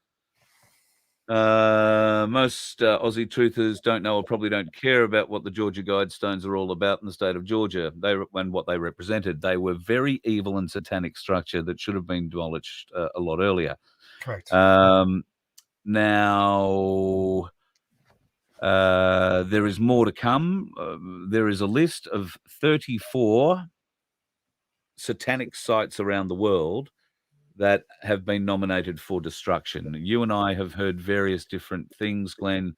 Most Aussie truthers don't know or probably don't care about what the Georgia Guidestones are all about in the state of Georgia. And what they represented. They were very evil and satanic structure that should have been demolished a lot earlier. Correct. Now, there is more to come. There is a list of 34 satanic sites around the world that have been nominated for destruction. You and I have heard various different things, Glenn,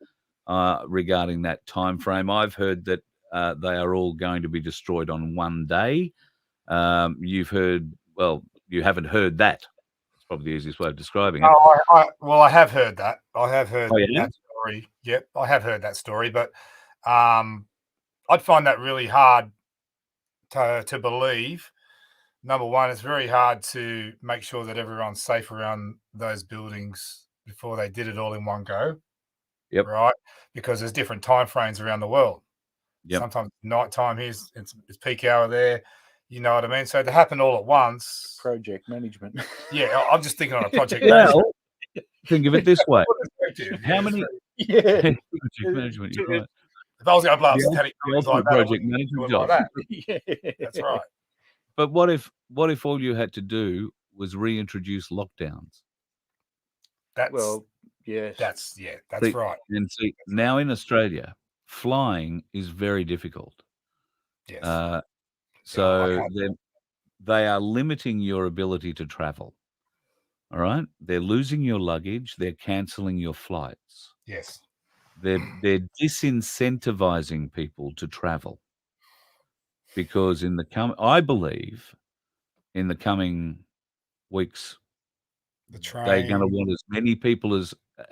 regarding that time frame. I've heard that they are all going to be destroyed on one day. You've heard, well, you haven't heard that. It's probably the easiest way of describing it. Well, I have heard that. I have heard yeah? that story. Yep, I have heard that story, but I'd find that really hard to believe. Number one, it's very hard to make sure that everyone's safe around those buildings before they did it all in one go. Yep. Right? Because there's different time frames around the world. Yep. Sometimes nighttime here, it's peak hour there. You know what I mean? So to happen all at once. Project management. Yeah, I'm just thinking on a project management. Think of it this way. How many? Yeah. Project management. You're right. If I was going to blow up satanic buildings like that, project management job. Like that. Yeah. That's right. But what if all you had to do was reintroduce lockdowns? That's See, right. And see, now in Australia, flying is very difficult. Yes. So they are limiting your ability to travel. All right? They're losing your luggage. They're cancelling your flights. Yes. They're disincentivizing people to travel. Because I believe in the coming weeks, they're going to want as many people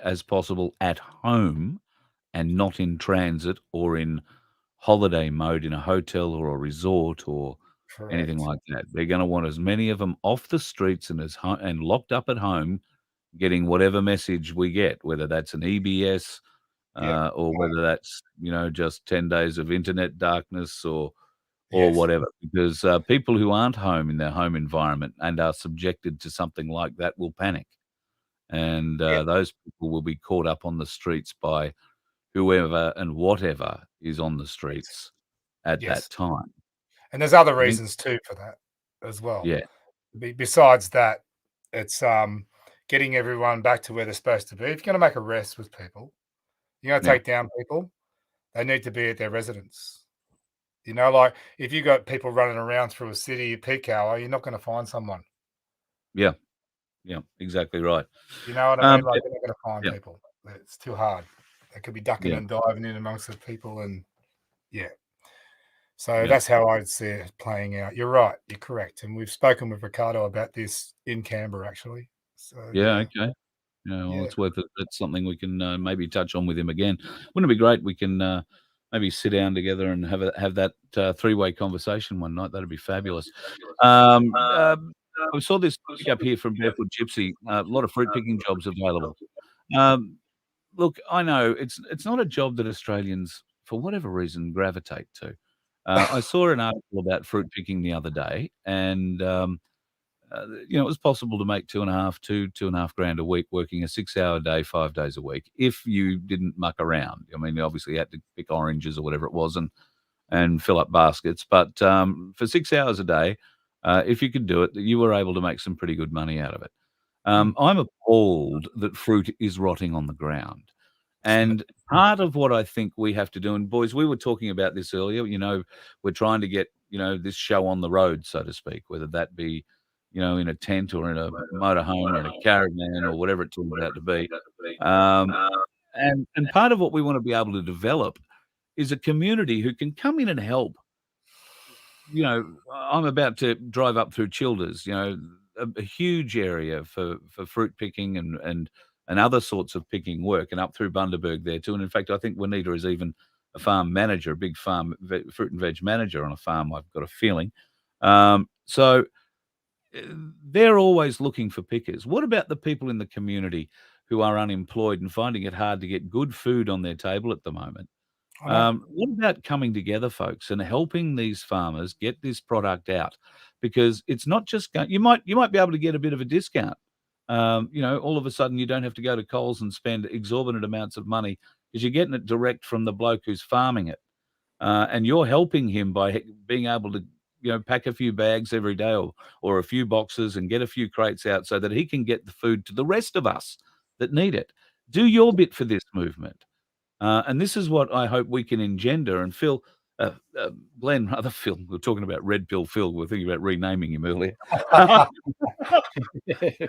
as possible at home and not in transit or in holiday mode in a hotel or a resort or anything like that. They're going to want as many of them off the streets and locked up at home, getting whatever message we get, whether that's an EBS or whether that's just 10 days of internet darkness or whatever, because people who aren't home in their home environment and are subjected to something like that will panic. And those people will be caught up on the streets by whoever and whatever is on the streets at that time. And there's other reasons too for that as well. Yeah. Besides that, it's getting everyone back to where they're supposed to be. If you're going to make arrests with people, you're going to take down people, they need to be at their residence. Like if you got people running around through a city at peak hour, you're not going to find someone. Yeah. Yeah, exactly right. You know what I mean? Like, you're not going to find people. It's too hard. They could be ducking and diving in amongst the people, and so that's how I'd see it playing out. You're right. You're correct. And we've spoken with Ricardo about this in Canberra, actually. So okay. Well, it's worth it. That's something we can maybe touch on with him again. Wouldn't it be great? We can maybe sit down together and have that three-way conversation one night. That'd be fabulous. I saw this pick up here from Barefoot Gypsy. A lot of fruit picking jobs available. Look, I know it's not a job that Australians, for whatever reason, gravitate to. I saw an article about fruit picking the other day, and it was possible to make two and a half grand a week working a 6-hour day, 5 days a week if you didn't muck around. I mean, obviously you had to pick oranges or whatever it was and fill up baskets. But for 6 hours a day, if you could do it, you were able to make some pretty good money out of it. I'm appalled that fruit is rotting on the ground. And part of what I think we have to do, and boys, we were talking about this earlier, we're trying to get, this show on the road, so to speak, whether that be, in a tent or in a motorhome or in a caravan or whatever it turns out to be. And part of what we want to be able to develop is a community who can come in and help. I'm about to drive up through Childers, a huge area for fruit picking and other sorts of picking work, and up through Bundaberg there too. And in fact, I think Juanita is even a farm manager, a big farm fruit and veg manager on a farm, I've got a feeling. So they're always looking for pickers. What about the people in the community who are unemployed and finding it hard to get good food on their table at the moment? What about coming together, folks, and helping these farmers get this product out? Because it's not just you might be able to get a bit of a discount. All of a sudden you don't have to go to Coles and spend exorbitant amounts of money because you're getting it direct from the bloke who's farming it, and you're helping him by being able to pack a few bags every day or a few boxes and get a few crates out so that he can get the food to the rest of us that need it. Do your bit for this movement. And this is what I hope we can engender. And Phil, Glen, rather Phil, we were talking about Red Pill Phil. We were thinking about renaming him earlier.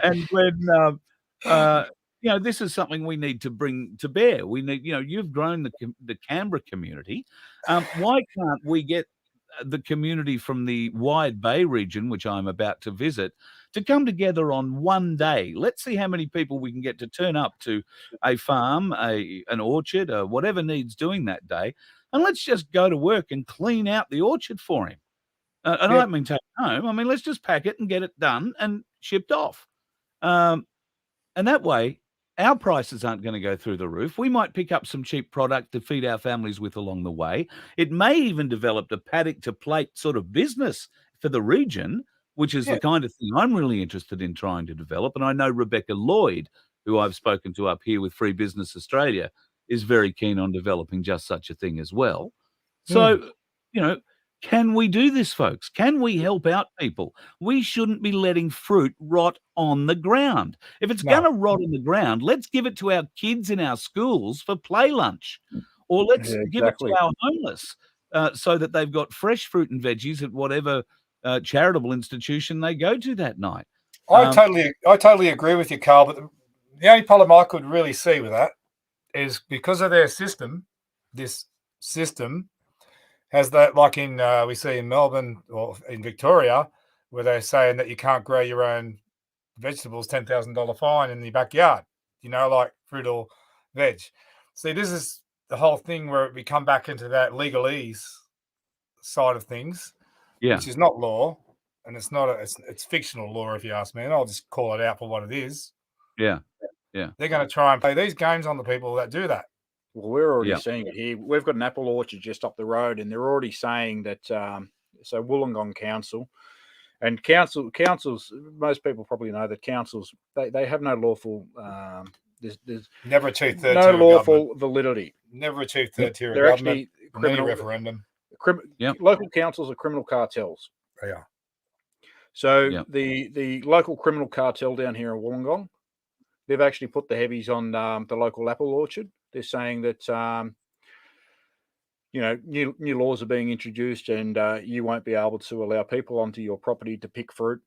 And Glen, this is something we need to bring to bear. We need, you've grown the Canberra community. Why can't we get the community from the Wide Bay region, which I'm about to visit, to come together on one day? Let's see how many people we can get to turn up to a farm, an orchard, whatever needs doing that day, and let's just go to work and clean out the orchard for him. And I don't mean take it home. I mean, let's just pack it and get it done and shipped off. And that way, our prices aren't going to go through the roof. We might pick up some cheap product to feed our families with along the way. It may even develop a paddock to plate sort of business for the region, which is the kind of thing I'm really interested in trying to develop. And I know Rebecca Lloyd, who I've spoken to up here with Free Business Australia, is very keen on developing just such a thing as well. So, can we do this, folks? Can we help out people? We shouldn't be letting fruit rot on the ground. If it's going to rot on the ground, let's give it to our kids in our schools for play lunch, or let's give it to our homeless so that they've got fresh fruit and veggies at whatever charitable institution they go to that night. I totally agree with you, Carl. But the only problem I could really see with that is because of their system. This system has that, like we see in Melbourne or in Victoria, where they're saying that you can't grow your own vegetables, $10,000 fine in the backyard, like fruit or veg. See, this is the whole thing where we come back into that legalese side of things, which is not law, and it's not it's fictional law, if you ask me, and I'll just call it out for what it is. They're going to try and play these games on the people that do that. Well, we're already seeing it here. We've got an apple orchard just up the road, and they're already saying that. So Wollongong Council, and councils. Most people probably know that councils they have no lawful. There's never achieved third no tier lawful validity. Never achieved third tier. They're actually criminal referendum. Local councils are criminal cartels. They are. So the local criminal cartel down here in Wollongong, they've actually put the heavies on the local apple orchard. They're saying that, new laws are being introduced, and you won't be able to allow people onto your property to pick fruit,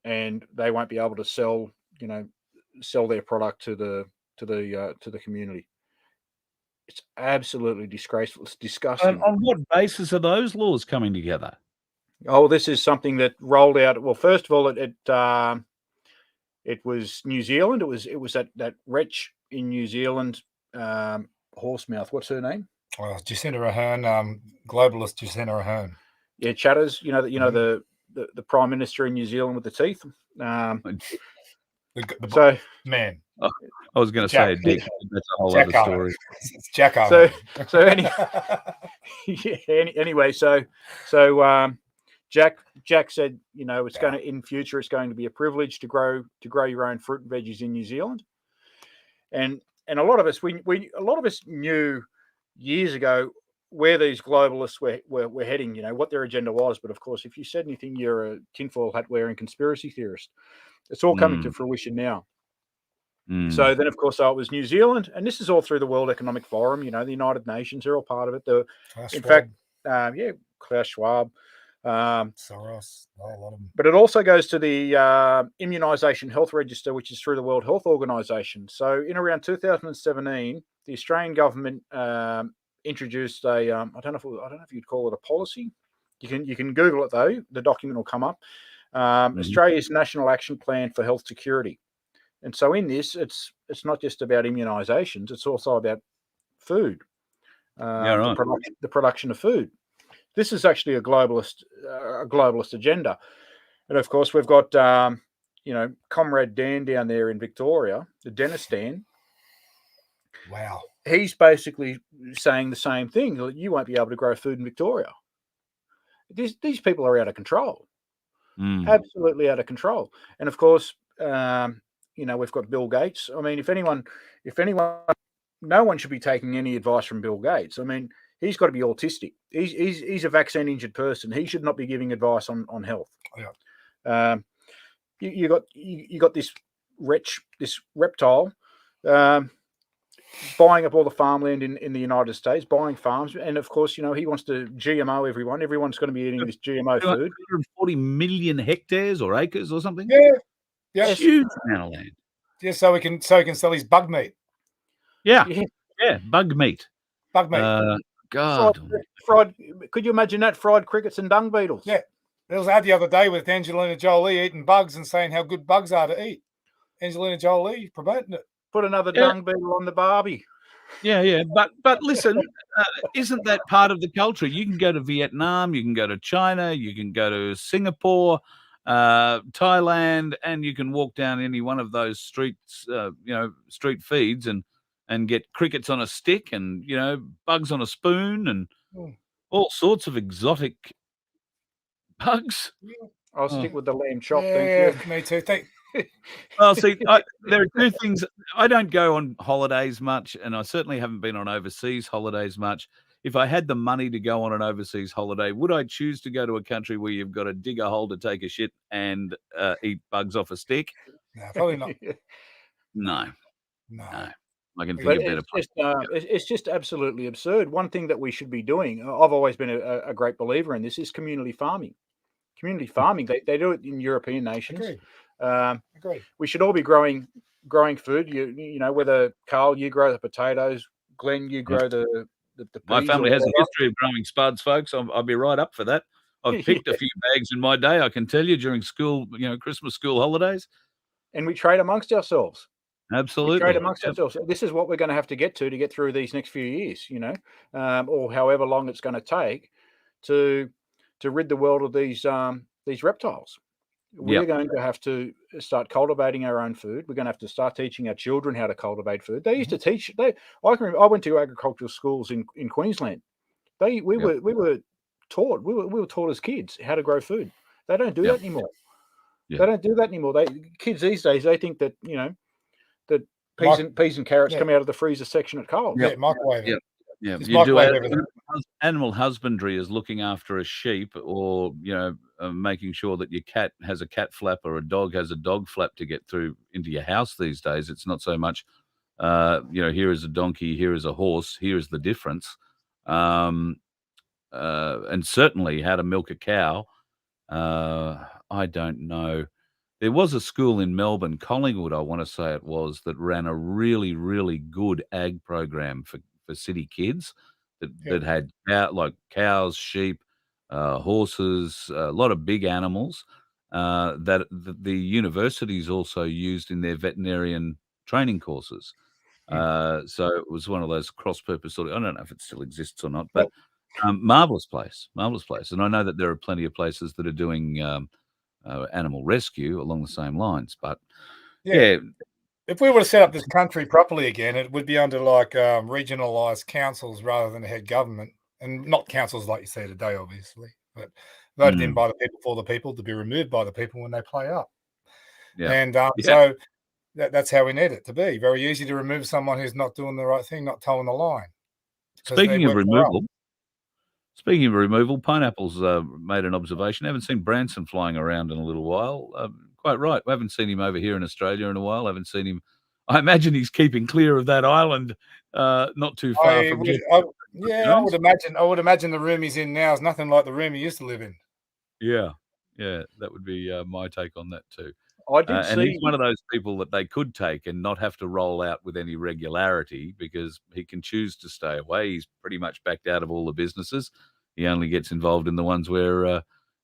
and they won't be able to sell their product to the community. It's absolutely disgraceful. It's disgusting. And on what basis are those laws coming together? Oh, this is something that rolled out. Well, first of all, it was New Zealand. It was that wretch in New Zealand. Horsemouth, what's her name? Jacinda Ardern, globalist Jacinda Ardern. Yeah, Chatters. The Prime Minister in New Zealand with the teeth. Man. Oh, I was going to say Dick. That's a whole other story. It's Jack. Anyway, Jack said, it's going to, in future, it's going to be a privilege to grow your own fruit and veggies in New Zealand. And a lot of us, a lot of us knew years ago where these globalists were heading, what their agenda was. But of course, if you said anything, you're a tinfoil hat wearing conspiracy theorist. It's all coming to fruition now. So then, of course, it was New Zealand, and this is all through the World Economic Forum. The United Nations, they're all part of it. Klaus Schwab, Soros, a lot of them. But it also goes to the Immunisation Health Register, which is through the World Health Organization. So in around 2017, the Australian government introduced a I don't know if you'd call it a policy. You can Google it though. The document will come up. Australia's National Action Plan for Health Security. And so in this, it's not just about immunisations; it's also about food, the production of food. This is actually a globalist agenda, and of course we've got Comrade Dan down there in Victoria, the dentist Dan. Wow, he's basically saying the same thing. You won't be able to grow food in Victoria. These people are out of control, absolutely out of control, and of course. We've got Bill Gates. I mean, if anyone, no one should be taking any advice from Bill Gates. I mean, he's got to be autistic. He's a vaccine injured person. He should not be giving advice on health. Yeah. You got this reptile, buying up all the farmland in the United States, buying farms, and of course, he wants to GMO everyone. Everyone's going to be eating this GMO food. 240 million hectares or acres or something. Yeah. Yeah, huge amount of land. Yeah, so he can sell his bug meat. Yeah, bug meat. Bug meat. God, fried. Could you imagine that? Fried crickets and dung beetles. Yeah, there was ad the other day with Angelina Jolie eating bugs and saying how good bugs are to eat. Angelina Jolie promoting it. Put another dung beetle on the Barbie. Yeah, but listen, isn't that part of the culture? You can go to Vietnam, you can go to China, you can go to Singapore. Thailand, and you can walk down any one of those streets, street feeds and get crickets on a stick and, bugs on a spoon and all sorts of exotic bugs. I'll stick with the lamb chop. Yeah, thank you. Me too. Well, see, there are two things. I don't go on holidays much, and I certainly haven't been on overseas holidays much. If I had the money to go on an overseas holiday, would I choose to go to a country where you've got to dig a hole to take a shit and eat bugs off a stick? No, probably not. No. I can think But of better. It's just absolutely absurd. One thing that we should be doing, I've always been a great believer in this, is community farming. Community farming, they do it in European nations. Agreed. We should all be growing food. Whether Carl, you grow the potatoes, Glen, you grow the my family has a history of growing spuds, folks. I'll be right up for that. I've picked a few bags in my day, I can tell you, during school, Christmas school holidays. And we trade amongst ourselves. Absolutely. We trade amongst ourselves. This is what we're going to have to get through these next few years, or however long it's going to take to rid the world of these reptiles. We're going to have to start cultivating our own food. We're going to have to start teaching our children how to cultivate food. They used to teach. I went to agricultural schools in Queensland. We were taught as kids how to grow food. They don't do that anymore. Yeah. They don't do that anymore. Kids these days, they think that that peas and carrots come out of the freezer section at Coles. Yeah, microwave. Yeah, you do animal husbandry is looking after a sheep, or making sure that your cat has a cat flap or a dog has a dog flap to get through into your house these days. It's not so much, here is a donkey, here is a horse, here is the difference, and certainly how to milk a cow. I don't know. There was a school in Melbourne, Collingwood, I want to say it was, that ran a really, really good ag program for city kids that had cows, sheep, horses, a lot of big animals that the universities also used in their veterinarian training courses. So it was one of those cross-purpose sort of, I don't know if it still exists or not, but marvelous place. And I know that there are plenty of places that are doing animal rescue along the same lines, but if we were to set up this country properly again, it would be under regionalised councils rather than a head government, and not councils like you say today, obviously. but voted in by the people for the people to be removed by the people when they play up. Yeah. And so that's how we need it to be. Very easy to remove someone who's not doing the right thing, not towing the line. Speaking of removal, Pineapple's made an observation. I haven't seen Branson flying around in a little while. Quite right. We haven't seen him over here in Australia in a while. I haven't seen him. I imagine he's keeping clear of that island, not too far from. I would imagine the room he's in now is nothing like the room he used to live in. Yeah, that would be my take on that too. I did and he's one of those people that they could take and not have to roll out with any regularity because he can choose to stay away. He's pretty much backed out of all the businesses. He only gets involved in the ones where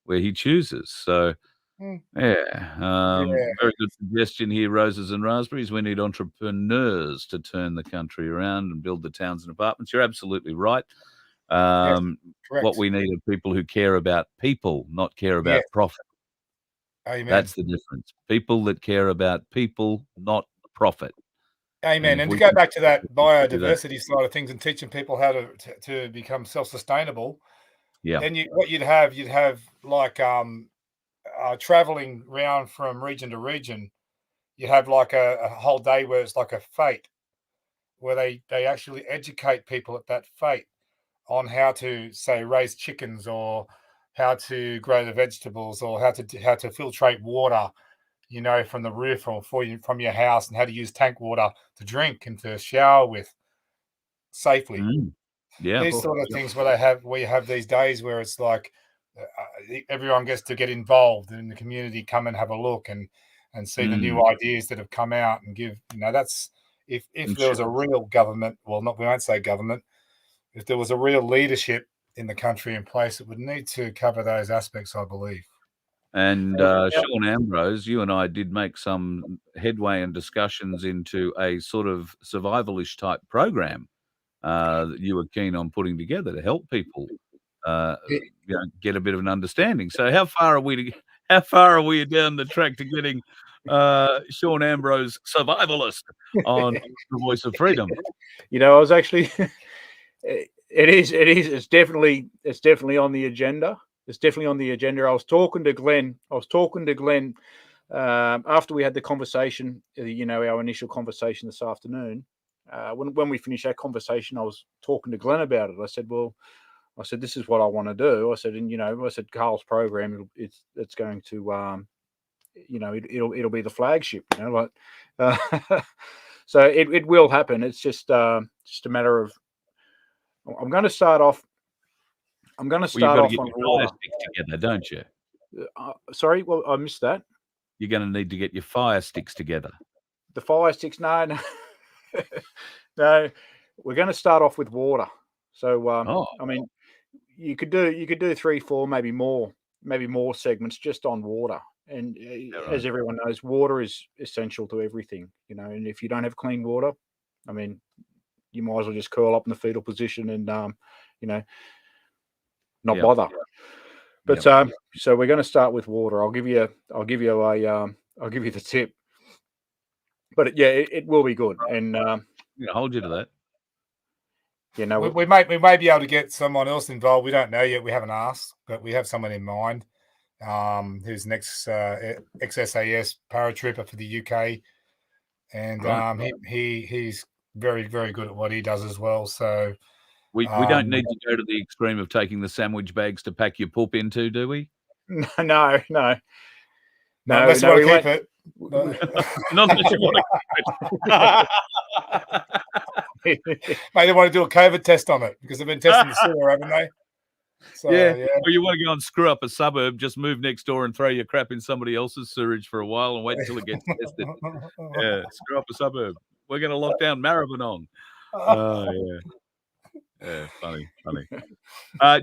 he chooses. So, very good suggestion here, Roses and Raspberries. We need entrepreneurs to turn the country around and build the towns and apartments. You're absolutely right. What we need are people who care about people, not care about profit. Amen. That's the difference. People that care about people, not profit. Amen. And to go back to that biodiversity side of things and teaching people how to become self-sustainable, then what you'd have like traveling around from region to region. You have like a whole day where it's like a fete, where they actually educate people at that fete on how to, say, raise chickens or how to grow the vegetables or how to filtrate water, from the roof or from your house, and how to use tank water to drink and to shower with safely. These sort of things where you have these days where it's like everyone gets to get involved in the community, come and have a look and see the new ideas that have come out and give. That's if there was a real government. Well, we won't say government. If there was a real leadership in the country in place, it would need to cover those aspects, I believe. And Sean Ambrose, you and I did make some headway and discussions into a sort of survivalish type program that you were keen on putting together to help people get a bit of an understanding. So how far are we down the track to getting Sean Ambrose survivalist on The Voice of Freedom? I was actually it's definitely on the agenda. It's definitely on the agenda. I was talking to Glen after we had the conversation, our initial conversation this afternoon. When we finished that conversation, I was talking to Glen about it. I said, this is what I want to do. I said, Carl's program, it's going to, it'll be the flagship, so it will happen. It's just a matter of, I'm going to start off. You've got to get your fire sticks together, don't you? Sorry, well, I missed that. You're going to need to get your fire sticks together. The fire sticks? No. No. We're going to start off with water. So, I mean, you could do 3, 4, maybe more segments just on water. And as everyone knows, water is essential to everything. And if you don't have clean water, I mean, you might as well just curl up in the fetal position and not bother. But so we're going to start with water. I'll give you the tip. But it will be good. And hold you to that. We may be able to get someone else involved. We don't know yet. We haven't asked, but we have someone in mind who's an ex-SAS paratrooper for the UK, and he's very, very good at what he does as well. So we don't need to go to the extreme of taking the sandwich bags to pack your poop into, do we? No. Unless you want to keep it. Not unless you want to keep it. Mate, they want to do a COVID test on it because they've been testing the sewer, haven't they? So, Well, you want to go and screw up a suburb, just move next door and throw your crap in somebody else's sewage for a while and wait until it gets tested. Screw up a suburb. We're going to lock down Maribyrnong. Funny.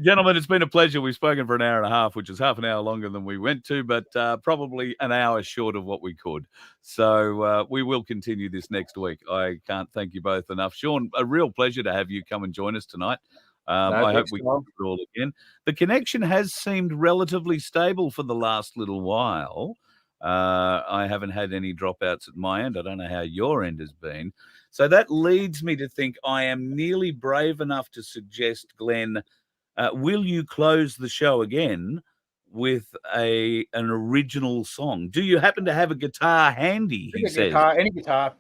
Gentlemen, it's been a pleasure. We've spoken for an hour and a half, which is half an hour longer than we went to, but probably an hour short of what we could. So we will continue this next week. I can't thank you both enough. Sean, a real pleasure to have you come and join us tonight. I hope we can do it all again. The connection has seemed relatively stable for the last little while. I haven't had any dropouts at my end. I don't know how your end has been. So that leads me to think I am nearly brave enough to suggest, Glen, will you close the show again with an original song? Do you happen to have a guitar handy? He says. Any guitar.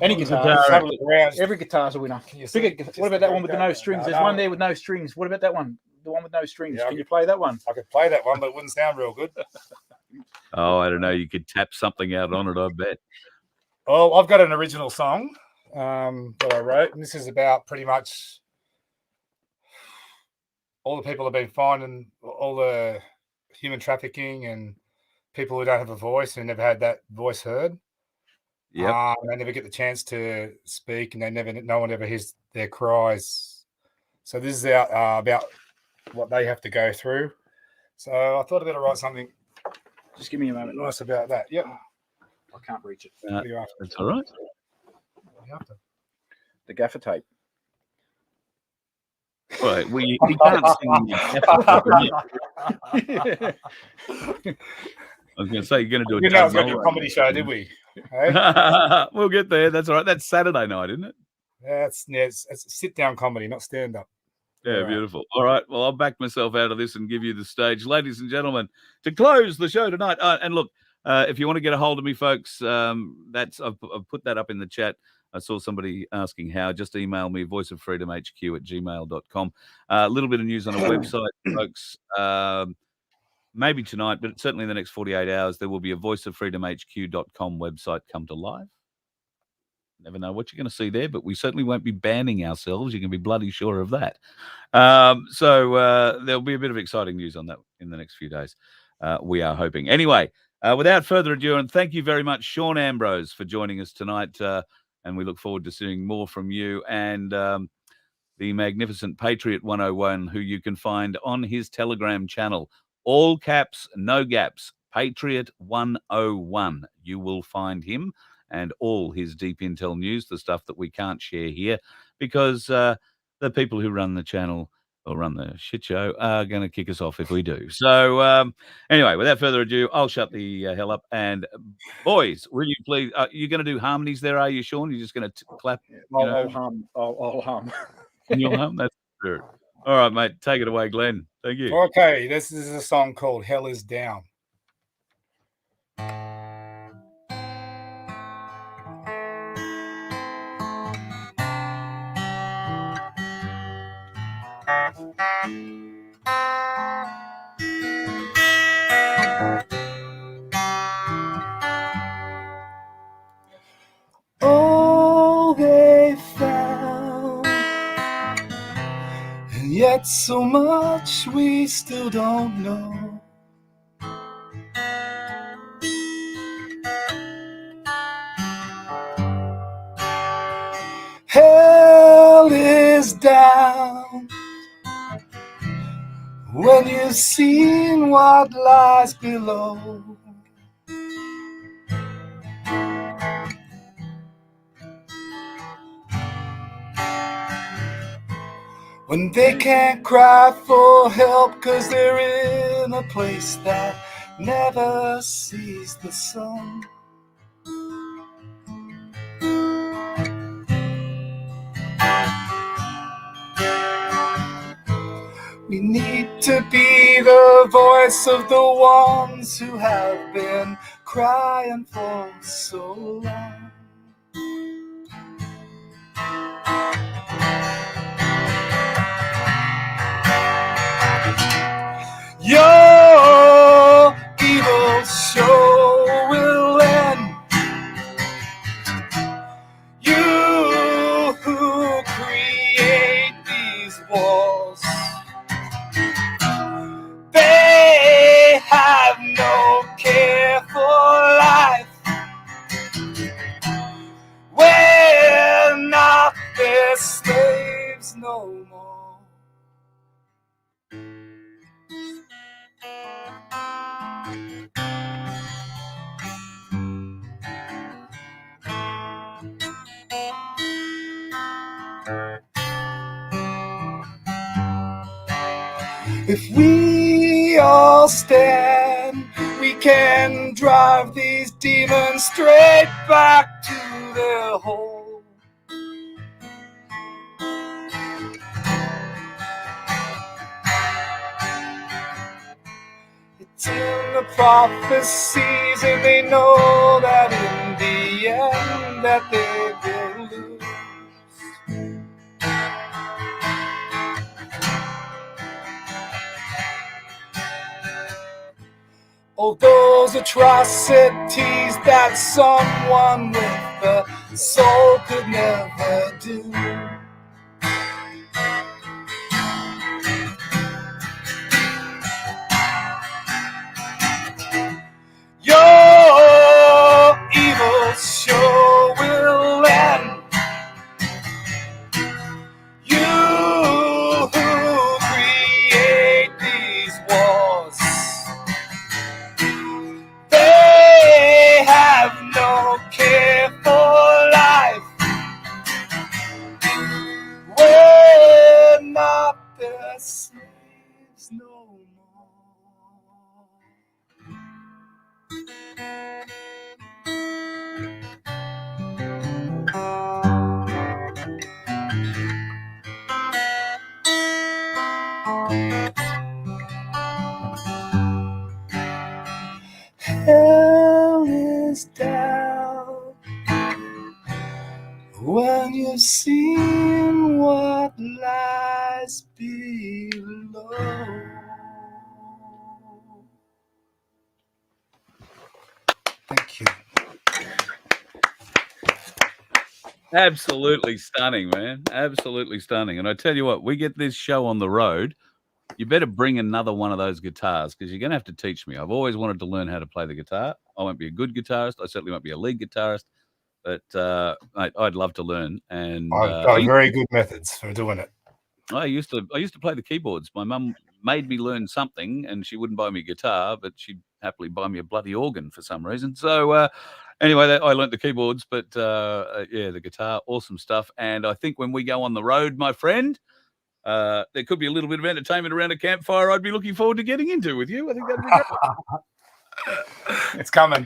Any guitar. Have a look around. Every guitar's a winner. What about that one with the no strings? There's one there with no strings. What about that one? The one with no strings. Yeah, Can you play that one? I could play that one, but it wouldn't sound real good. Oh, I don't know. You could tap something out on it, I bet. Well, I've got an original song that I wrote, and this is about pretty much all the people have been finding, all the human trafficking and people who don't have a voice and never had that voice heard. Yeah, they never get the chance to speak, and no one ever hears their cries. So this is about what they have to go through. So I thought I'd better write something. Just give me a moment. Nice about that. Yep. I can't reach it. What are you after? that's all right. What are you after? The gaffer tape. Right. Well, you can't sing. I was going to say, you're going to do We didn't know it was going to be a comedy show, did we? Hey? We'll get there. That's all right. That's Saturday night, isn't it? It's sit-down comedy, not stand-up. Yeah, All right. beautiful. All right. Well, I'll back myself out of this and give you the stage. Ladies and gentlemen, to close the show tonight. And look, if you want to get a hold of me, folks, I've put that up in the chat. I saw somebody asking how. Just email me, voiceoffreedomhq@gmail.com. A little bit of news on a website, folks. Maybe tonight, but certainly in the next 48 hours, there will be a voiceoffreedomhq.com website come to life. Never know what you're going to see there, but we certainly won't be banning ourselves. You can be bloody sure of that. So there'll be a bit of exciting news on that in the next few days. We are hoping. Anyway, without further ado, and thank you very much, Sean Ambrose, for joining us tonight. And we look forward to seeing more from you and the magnificent Patriot 101, who you can find on his Telegram channel. All caps, no gaps, Patriot 101. You will find him and all his deep intel news, the stuff that we can't share here, because the people who run the channel or run the shit show are going to kick us off if we do. So anyway, without further ado, I'll shut the hell up. And boys, will you please, you're going to do harmonies there, are you, Sean? You're just going to clap? I'll hum. I'll hum. You'll hum? That's good. All right, mate. Take it away, Glenn. Thank you. Okay, this is a song called Hell is Down. Oh, they found, and yet so much we still don't know. Hell is down when you've seen what lies below. When they can't cry for help 'cause they're in a place that never sees the sun. We need to be the voice of the ones who have been crying for so long. Your evil show will end. You who create these wars, they have no care for life. We're not their slaves no more. If we all stand, we can drive these demons straight back to their hole. the prophecies, and they know that in the end that they will lose. All those atrocities that someone with a soul could never do. Your evil sure will end. You who create these wars, they have no care for life. We're not the slaves no more. Hell is down when you've seen what lies below. Thank you. Absolutely stunning, man. Absolutely stunning. And I tell you what, we get this show on the road. You better bring another one of those guitars because you're going to have to teach me. I've always wanted to learn how to play the guitar. I won't be a good guitarist. I certainly won't be a lead guitarist, but I'd love to learn. And I've got very good methods for doing it. I used to play the keyboards. My mum made me learn something, and she wouldn't buy me a guitar, but she'd happily buy me a bloody organ for some reason. So anyway, I learnt the keyboards, but yeah, the guitar, awesome stuff. And I think when we go on the road, my friend, there could be a little bit of entertainment around a campfire I'd be looking forward to getting into with you. I think that'd be great. It's coming.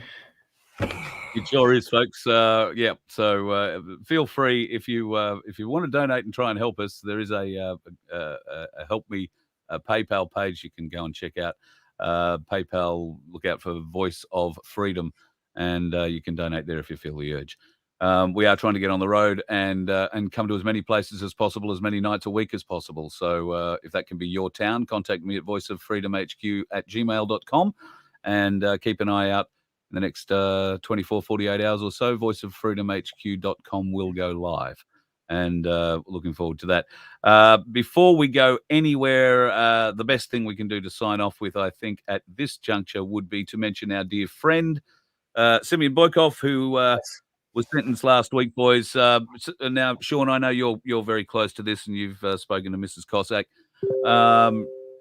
It sure is, folks. Yeah. So feel free if you want to donate and try and help us. There is a help me PayPal page you can go and check out. PayPal. Look out for Voice of Freedom, and you can donate there if you feel the urge. We are trying to get on the road and come to as many places as possible, as many nights a week as possible. So if that can be your town, contact me at voiceoffreedomhq@gmail.com and keep an eye out. In the next 24, 48 hours or so, voiceoffreedomhq.com will go live. And looking forward to that. Before we go anywhere, the best thing we can do to sign off with, I think, at this juncture would be to mention our dear friend, Simeon Boykov, who was sentenced last week, boys. Now, Sean, I know you're very close to this and you've spoken to Mrs. Cossack.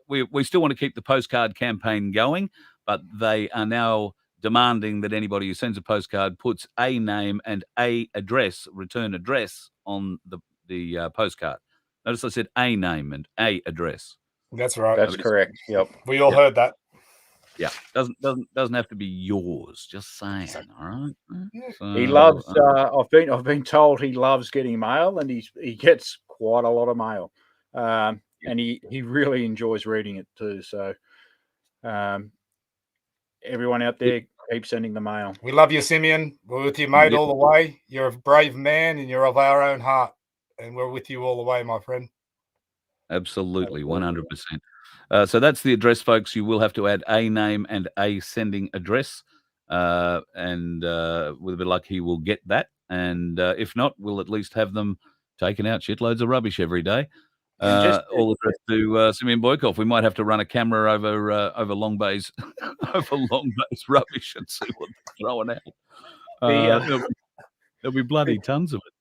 We still want to keep the postcard campaign going, but they are now demanding that anybody who sends a postcard puts a name and a address, return address, on the postcard. Notice I said a name and a address. That's right. That's correct. Yep. We all heard that. Yeah, doesn't have to be yours. Just saying. All right. So, He loves. I've been told he loves getting mail, and he gets quite a lot of mail, and he really enjoys reading it too. So, everyone out there, keep sending the mail. We love you, Simeon. We're with you, mate, all the way. You're a brave man, and you're of our own heart, and we're with you all the way, my friend. Absolutely, 100%. So that's the address, folks. You will have to add a name and a sending address, and with a bit of luck, he will get that. And if not, we'll at least have them taking out shitloads of rubbish every day. All addressed to Simeon Boykov. We might have to run a camera over Long Bay's rubbish and see what they're throwing out. There'll be bloody tons of it.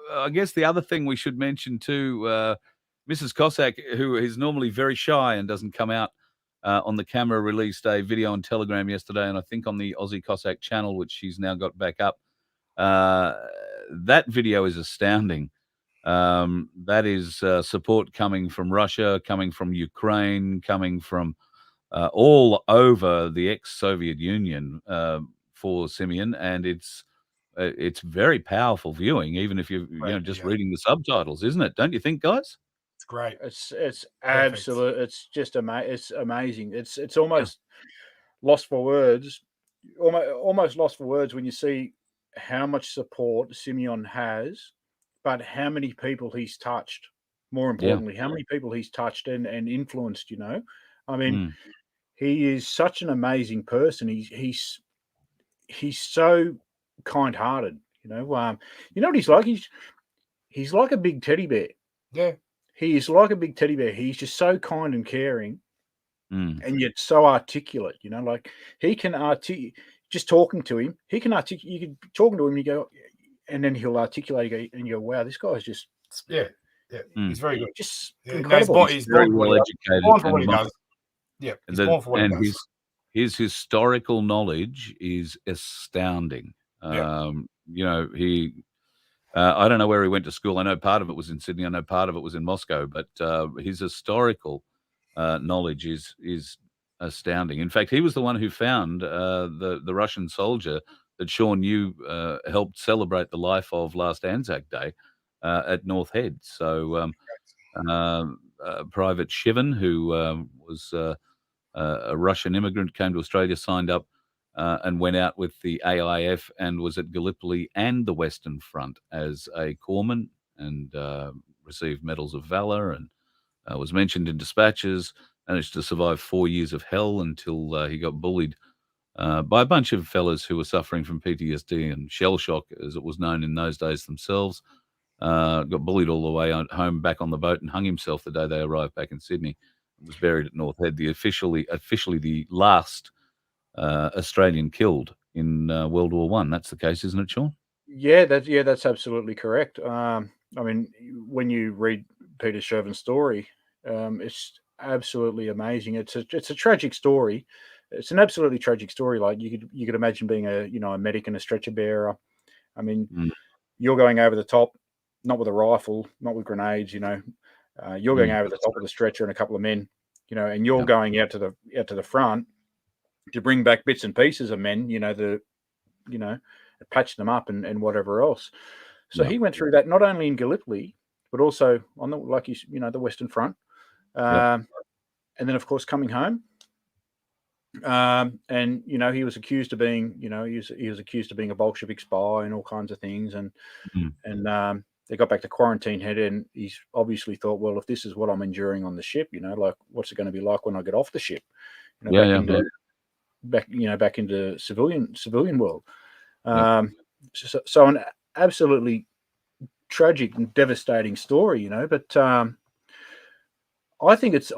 I guess the other thing we should mention too, Mrs. Cossack, who is normally very shy and doesn't come out on the camera, released a video on Telegram yesterday, and I think on the Aussie Cossack channel, which she's now got back up. That video is astounding. That is support coming from Russia, coming from Ukraine, coming from all over the ex-Soviet Union for Simeon, and it's very powerful viewing, even if you're just reading the subtitles, isn't it? Don't you think, guys? great. It's Perfect. absolute. It's just It's amazing. It's almost lost for words. Almost lost for words when you see how much support Simeon has, but how many people he's touched. More importantly, how many people he's touched and influenced. I mean, he is such an amazing person. He's so kind-hearted. You know what he's like? He's like a big teddy bear. Yeah. He is like a big teddy bear. He's just so kind and caring, and yet so articulate. Like he can just talking to him, he can articulate. You can talking to him, you go, and then he'll articulate, and you go, "Wow, this guy's just he's very good, just incredible. incredible." He's very born well educated. Born for what he does. Yeah, he's born for what he and does. his historical knowledge is astounding. He. I don't know where he went to school. I know part of it was in Sydney. I know part of it was in Moscow. But his historical knowledge is astounding. In fact, he was the one who found the Russian soldier that Sean, you helped celebrate the life of last Anzac Day at North Head. So Private Shivan, who was a Russian immigrant, came to Australia, signed up, and went out with the AIF and was at Gallipoli and the Western Front as a corpsman, and received medals of valor, and was mentioned in dispatches. Managed to survive 4 years of hell until he got bullied by a bunch of fellas who were suffering from PTSD and shell shock, as it was known in those days themselves. Got bullied all the way home back on the boat, and hung himself the day they arrived back in Sydney. Was buried at North Head, officially the last Australian killed in World War One. That's the case, isn't it, Sean? Yeah, that's absolutely correct. I mean, when you read Peter Shervin's story, it's absolutely amazing. It's a tragic story. It's an absolutely tragic story. Like you could imagine being a medic and a stretcher bearer. I mean, you're going over the top, not with a rifle, not with grenades. You're going over the top with a stretcher and a couple of men. And you're going out to the front to bring back bits and pieces of men. Patch them up and whatever else. So he went through that not only in Gallipoli, but also on the Western Front. And then, of course, coming home. And he was accused of being, he was accused of being a Bolshevik spy and all kinds of things. And they got back to Quarantine Head, and he's obviously thought, well, if this is what I'm enduring on the ship, like what's it going to be like when I get off the ship? Back into civilian world. So an absolutely tragic and devastating story, but I think it's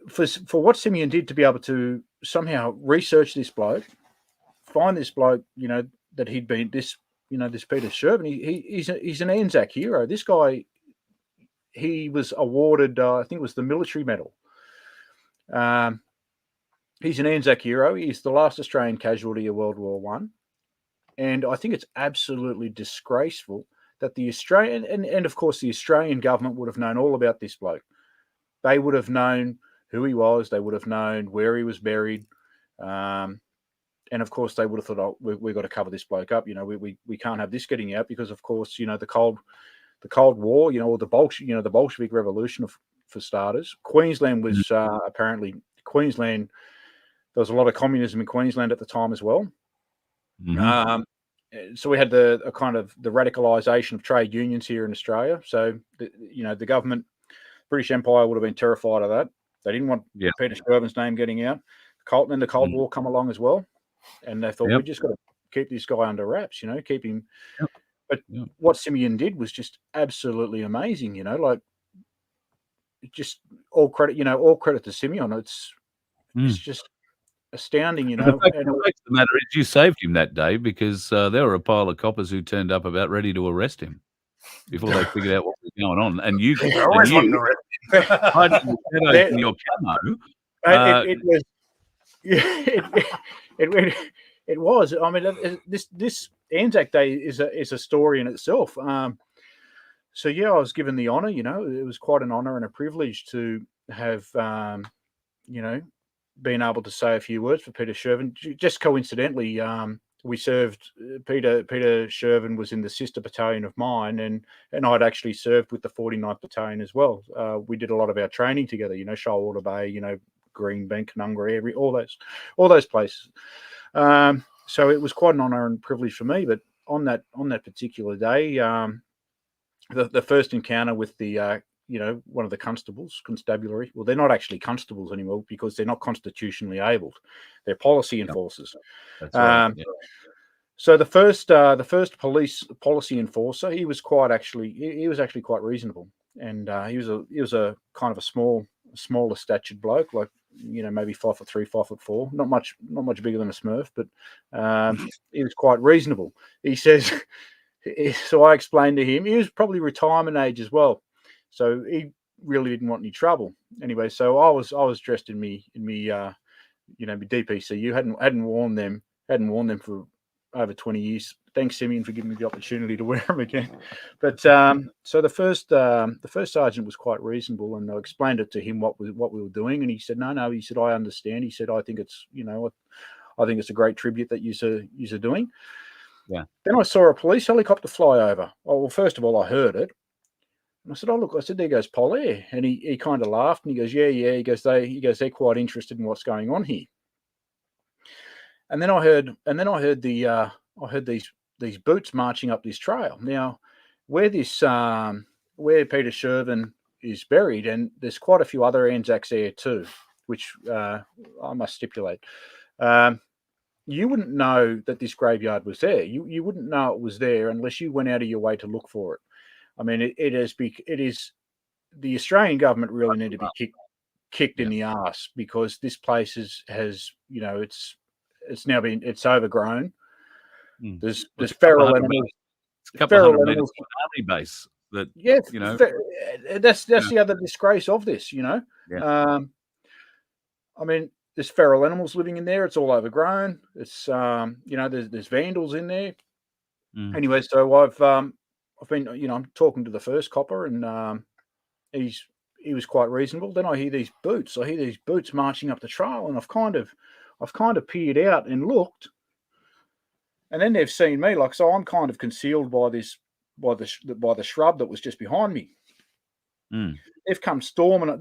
for what Simeon did to be able to somehow research this bloke, find this bloke, that he'd been this Peter Shervin. He's an Anzac hero. This guy, he was awarded, I think it was the military medal. He's an Anzac hero. He's the last Australian casualty of World War One. And I think it's absolutely disgraceful that the Australian, and of course the Australian government would have known all about this bloke. They would have known who he was. They would have known where he was buried. And of course they would have thought, oh, we've got to cover this bloke up. We can't have this getting out because, of course, the Cold War, or the Bolshevik Revolution, for starters. Queensland was apparently Queensland. There was a lot of communism in Queensland at the time as well. So we had the radicalisation of trade unions here in Australia. So the government, British Empire, would have been terrified of that. They didn't want Peter Shervin's name getting out. The Cold War come along as well, and they thought we just got to keep this guy under wraps. Keep him. But what Simeon did was just absolutely amazing. Like just all credit to Simeon. It's just astounding, The fact of the matter is, you saved him that day, because there were a pile of coppers who turned up about ready to arrest him before they figured out what was going on. And you hiding in the shadows in your camo. It was. I mean, this Anzac Day is a story in itself. So I was given the honour. It was quite an honour and a privilege to have been able to say a few words for Peter Shervin. Just coincidentally, we served. Peter Shervin was in the sister battalion of mine, and I'd actually served with the 49th Battalion as well. We did a lot of our training together. Shoalwater Bay, Greenbank, Canungra, all those places. So it was quite an honour and privilege for me. But on that particular day, the first encounter with the one of the constabulary. Well, they're not actually constables anymore because they're not constitutionally abled. They're policy enforcers. That's right. So the first policy enforcer, he was actually quite reasonable, and he was a kind of a smaller statured bloke, like maybe 5'3", 5'4", not much bigger than a Smurf, but he was quite reasonable. He says, so I explained to him, he was probably retirement age as well, so he really didn't want any trouble. Anyway, so I was dressed in me my DPCU, hadn't worn them for over 20 years. Thanks, Simeon, for giving me the opportunity to wear them again. But so the first sergeant was quite reasonable, and I explained it to him what we were doing, and he said, no. He said, I understand. He said, I think it's I think it's a great tribute that you're doing. Yeah. Then I saw a police helicopter fly over. Oh, well, first of all, I heard it. And I said, oh, look, I said, there goes Pol Air. And he kind of laughed, and he goes, yeah. He goes, they're quite interested in what's going on here. And then I heard these boots marching up this trail. Now, where Peter Shervin is buried, and there's quite a few other Anzacs there too, which I must stipulate. You wouldn't know that this graveyard was there. You wouldn't know it was there unless you went out of your way to look for it. I mean, it is the Australian government really need to be kicked in the arse, because this place has it's overgrown. There's feral animals. A couple of hundred meters from an army base. That's the other disgrace of this. Yeah. I mean, there's feral animals living in there. It's all overgrown. It's there's vandals in there. Anyway, so I've been I'm talking to the first copper, and he was quite reasonable. Then I hear these boots. Marching up the trail, and I've kind of peered out and looked, and then they've seen me. So I'm kind of concealed by the shrub that was just behind me. They've come storming up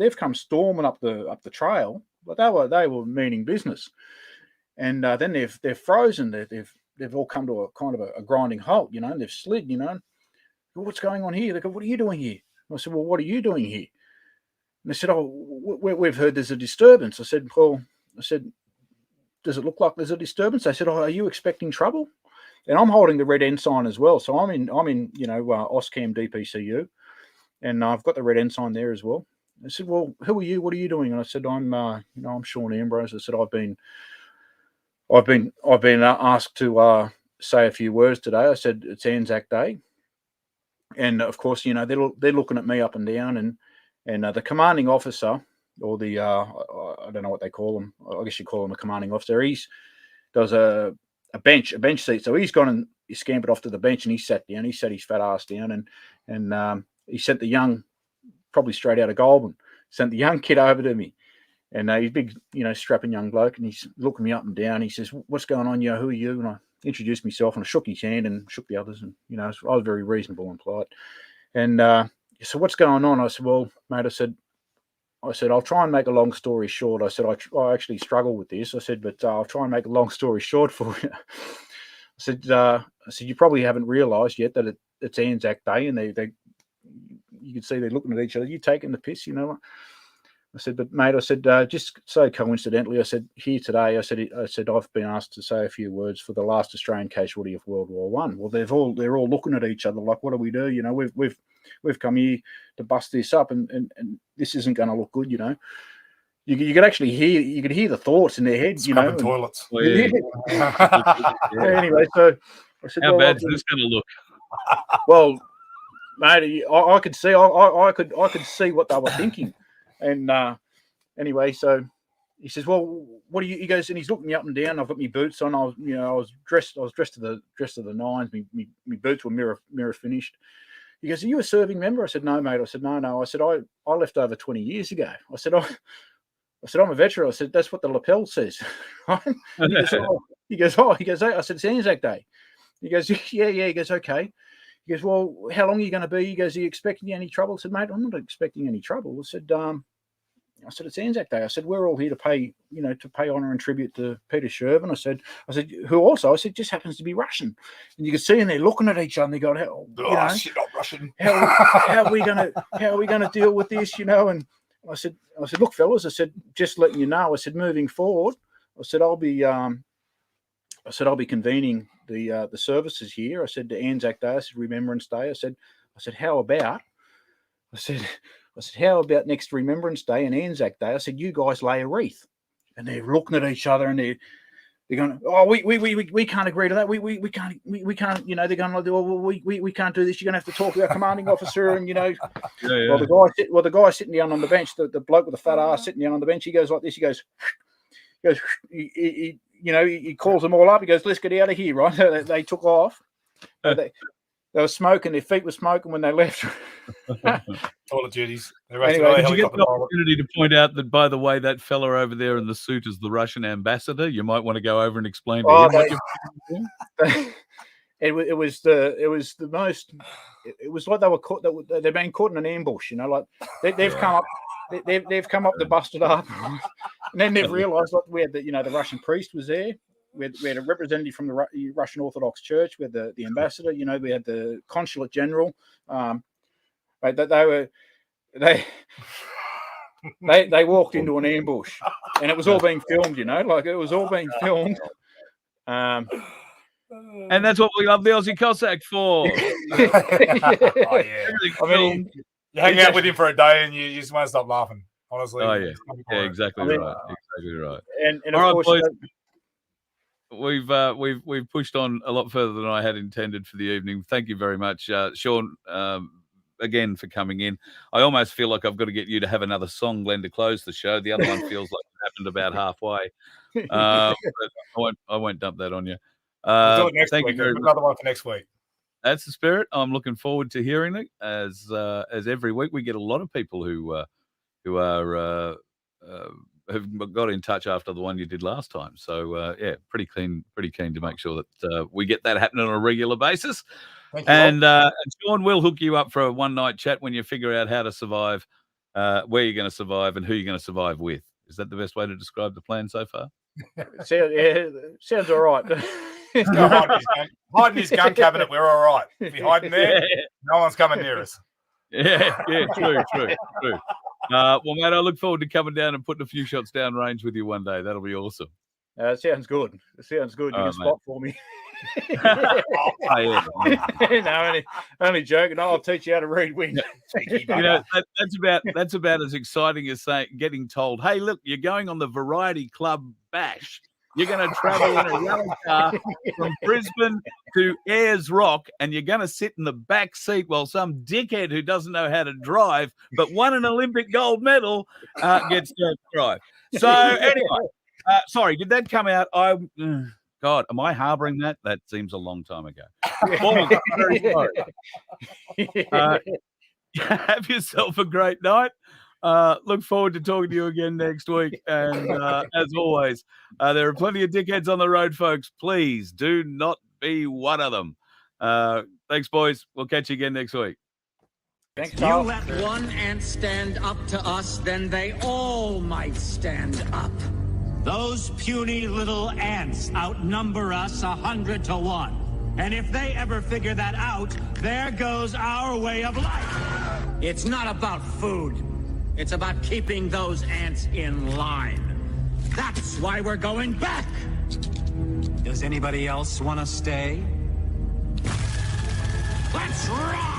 the trail, but they were meaning business. And then they've frozen. They've all come to a kind of a grinding halt, and they've slid. What's going on here? They go, what are you doing here? I said, well, what are you doing here? And they said, oh, we've heard there's a disturbance. I said, does it look like there's a disturbance? They said, oh, are you expecting trouble? And I'm holding the red ensign as well. So I'm in OSCAM DPCU, and I've got the red ensign there as well. I said, well, who are you? What are you doing? And I said, I'm Sean Ambrose. I said, I've been asked to say a few words today. I said, it's Anzac Day. And of course, they're looking at me up and down, and the commanding officer, or the I don't know what they call him. I guess you call him a commanding officer. Does a bench seat. So he's gone and he scampered off to the bench, and he sat down. He sat his fat ass down, and he sent the young, probably straight out of Goulburn, sent the young kid over to me, and he's a big, strapping young bloke, and he's looking me up and down. He says, "What's going on? Who are you?" And I introduced myself, and I shook his hand and shook the others, and I was very reasonable and polite. And so what's going on? I said, well, mate, I said, I'll try and make a long story short. I said, I actually struggle with this. I said, but I'll try and make a long story short for you. I said, you probably haven't realised yet that it's Anzac Day, and you can see they're looking at each other. You taking the piss, I said, but mate, I said, just so coincidentally, I said, here today, I said, I've been asked to say a few words for the last Australian casualty of World War I. Well, they're all looking at each other like, what do we do? We've come here to bust this up, and this isn't going to look good. You could actually hear the thoughts in their heads. Scrubbing toilets. Oh, yeah. Anyway, so I said, how bad is this going to look? Well, mate, I could see, I could see what they were thinking. And anyway, so he says, well, what do you? He goes, and he's looking me up and down. I've got my boots on. I was dressed to the nines. My boots were mirror finished. He goes, are you a serving member? I said, no, mate. I said, no. I said, I left over 20 years ago. I said, I'm a veteran. I said, that's what the lapel says. Right? He goes, oh, he goes, I said, it's Anzac Day. He goes, yeah. He goes, okay. He goes, well, how long are you going to be? He goes, are you expecting any trouble? I said, mate, I'm not expecting any trouble. I said, it's Anzac Day. I said, we're all here to pay, to pay honour and tribute to Peter Shervin. I said, who also? I said, just happens to be Russian. And you can see, and they're looking at each other, and they go, shit, not Russian. how are we gonna deal with this? And I said, look, fellas, I said, just letting you know. I said, moving forward, I said, I'll be convening the services here. I said, the Anzac Day. I said, Remembrance Day. I said, how about next Remembrance Day and Anzac Day? I said, you guys lay a wreath. And they're looking at each other, and they're going, oh, we can't agree to that. We can't. They're going like, well, we can't do this. You're going to have to talk to our commanding officer. And Yeah. Well, the guy sitting down on the bench, the bloke with the fat ass sitting down on the bench, he goes like this. He calls them all up. He goes, let's get out of here, right? They took off. They were smoking. Their feet were smoking when they left. Toilet duties. Anyway, did you get the opportunity to point out that, by the way, that fella over there in the suit is the Russian ambassador? You might want to go over and explain to him what you're doing. It was like they were caught. They've been caught in an ambush. Like they've come up. They've come up to bust it up, and then they've realised we had the Russian priest was there. We had a representative from the Russian Orthodox Church. We had the ambassador. We had the consulate general. They walked into an ambush, and it was all being filmed. Like it was all being filmed. And that's what we love the Aussie Cossack for. Oh, yeah. I mean, you hang out with him for a day, and you just won't stop laughing. Honestly. Oh yeah, exactly right. Exactly right. And of course, boys, we've pushed on a lot further than I had intended for the evening. Thank you very much, Sean, again for coming in. I almost feel like I've got to get you to have another song, Glen, to close the show. The other one feels like it happened about halfway. But I won't dump that on you. We'll do it next thank week. you very much. Another one for next week. That's the spirit. I'm looking forward to hearing it. As every week we get a lot of people who have got in touch after the one you did last time. So pretty keen to make sure that we get that happening on a regular basis. And Sean will hook you up for a one-night chat when you figure out how to survive, where you're going to survive, and who you're going to survive with. Is that the best way to describe the plan so far? Sounds all right. Hide in his gun cabinet. We're all right. If you hide in there, no one's coming near us. Yeah, true. Well, mate, I look forward to coming down and putting a few shots down range with you one day. That'll be awesome. Sounds good. You can spot for me. Yeah. No, only joking. I'll teach you how to read wind. That's about as exciting as getting told, "Hey, look, you're going on the Variety Club Bash. You're going to travel in a rental car from Brisbane to Ayers Rock, and you're going to sit in the back seat while some dickhead who doesn't know how to drive but won an Olympic gold medal gets to drive." So anyway, sorry, did that come out? God, am I harboring that? That seems a long time ago. Boys, I'm very sorry. Have yourself a great night. Look forward to talking to you again next week. And as always, there are plenty of dickheads on the road, folks. Please do not be one of them. Thanks, boys. We'll catch you again next week. Thanks, Carl. You let one ant stand up to us, then they all might stand up. Those puny little ants outnumber us 100 to 1. And if they ever figure that out, there goes our way of life. It's not about food. It's about keeping those ants in line. That's why we're going back. Does anybody else want to stay? Let's rock!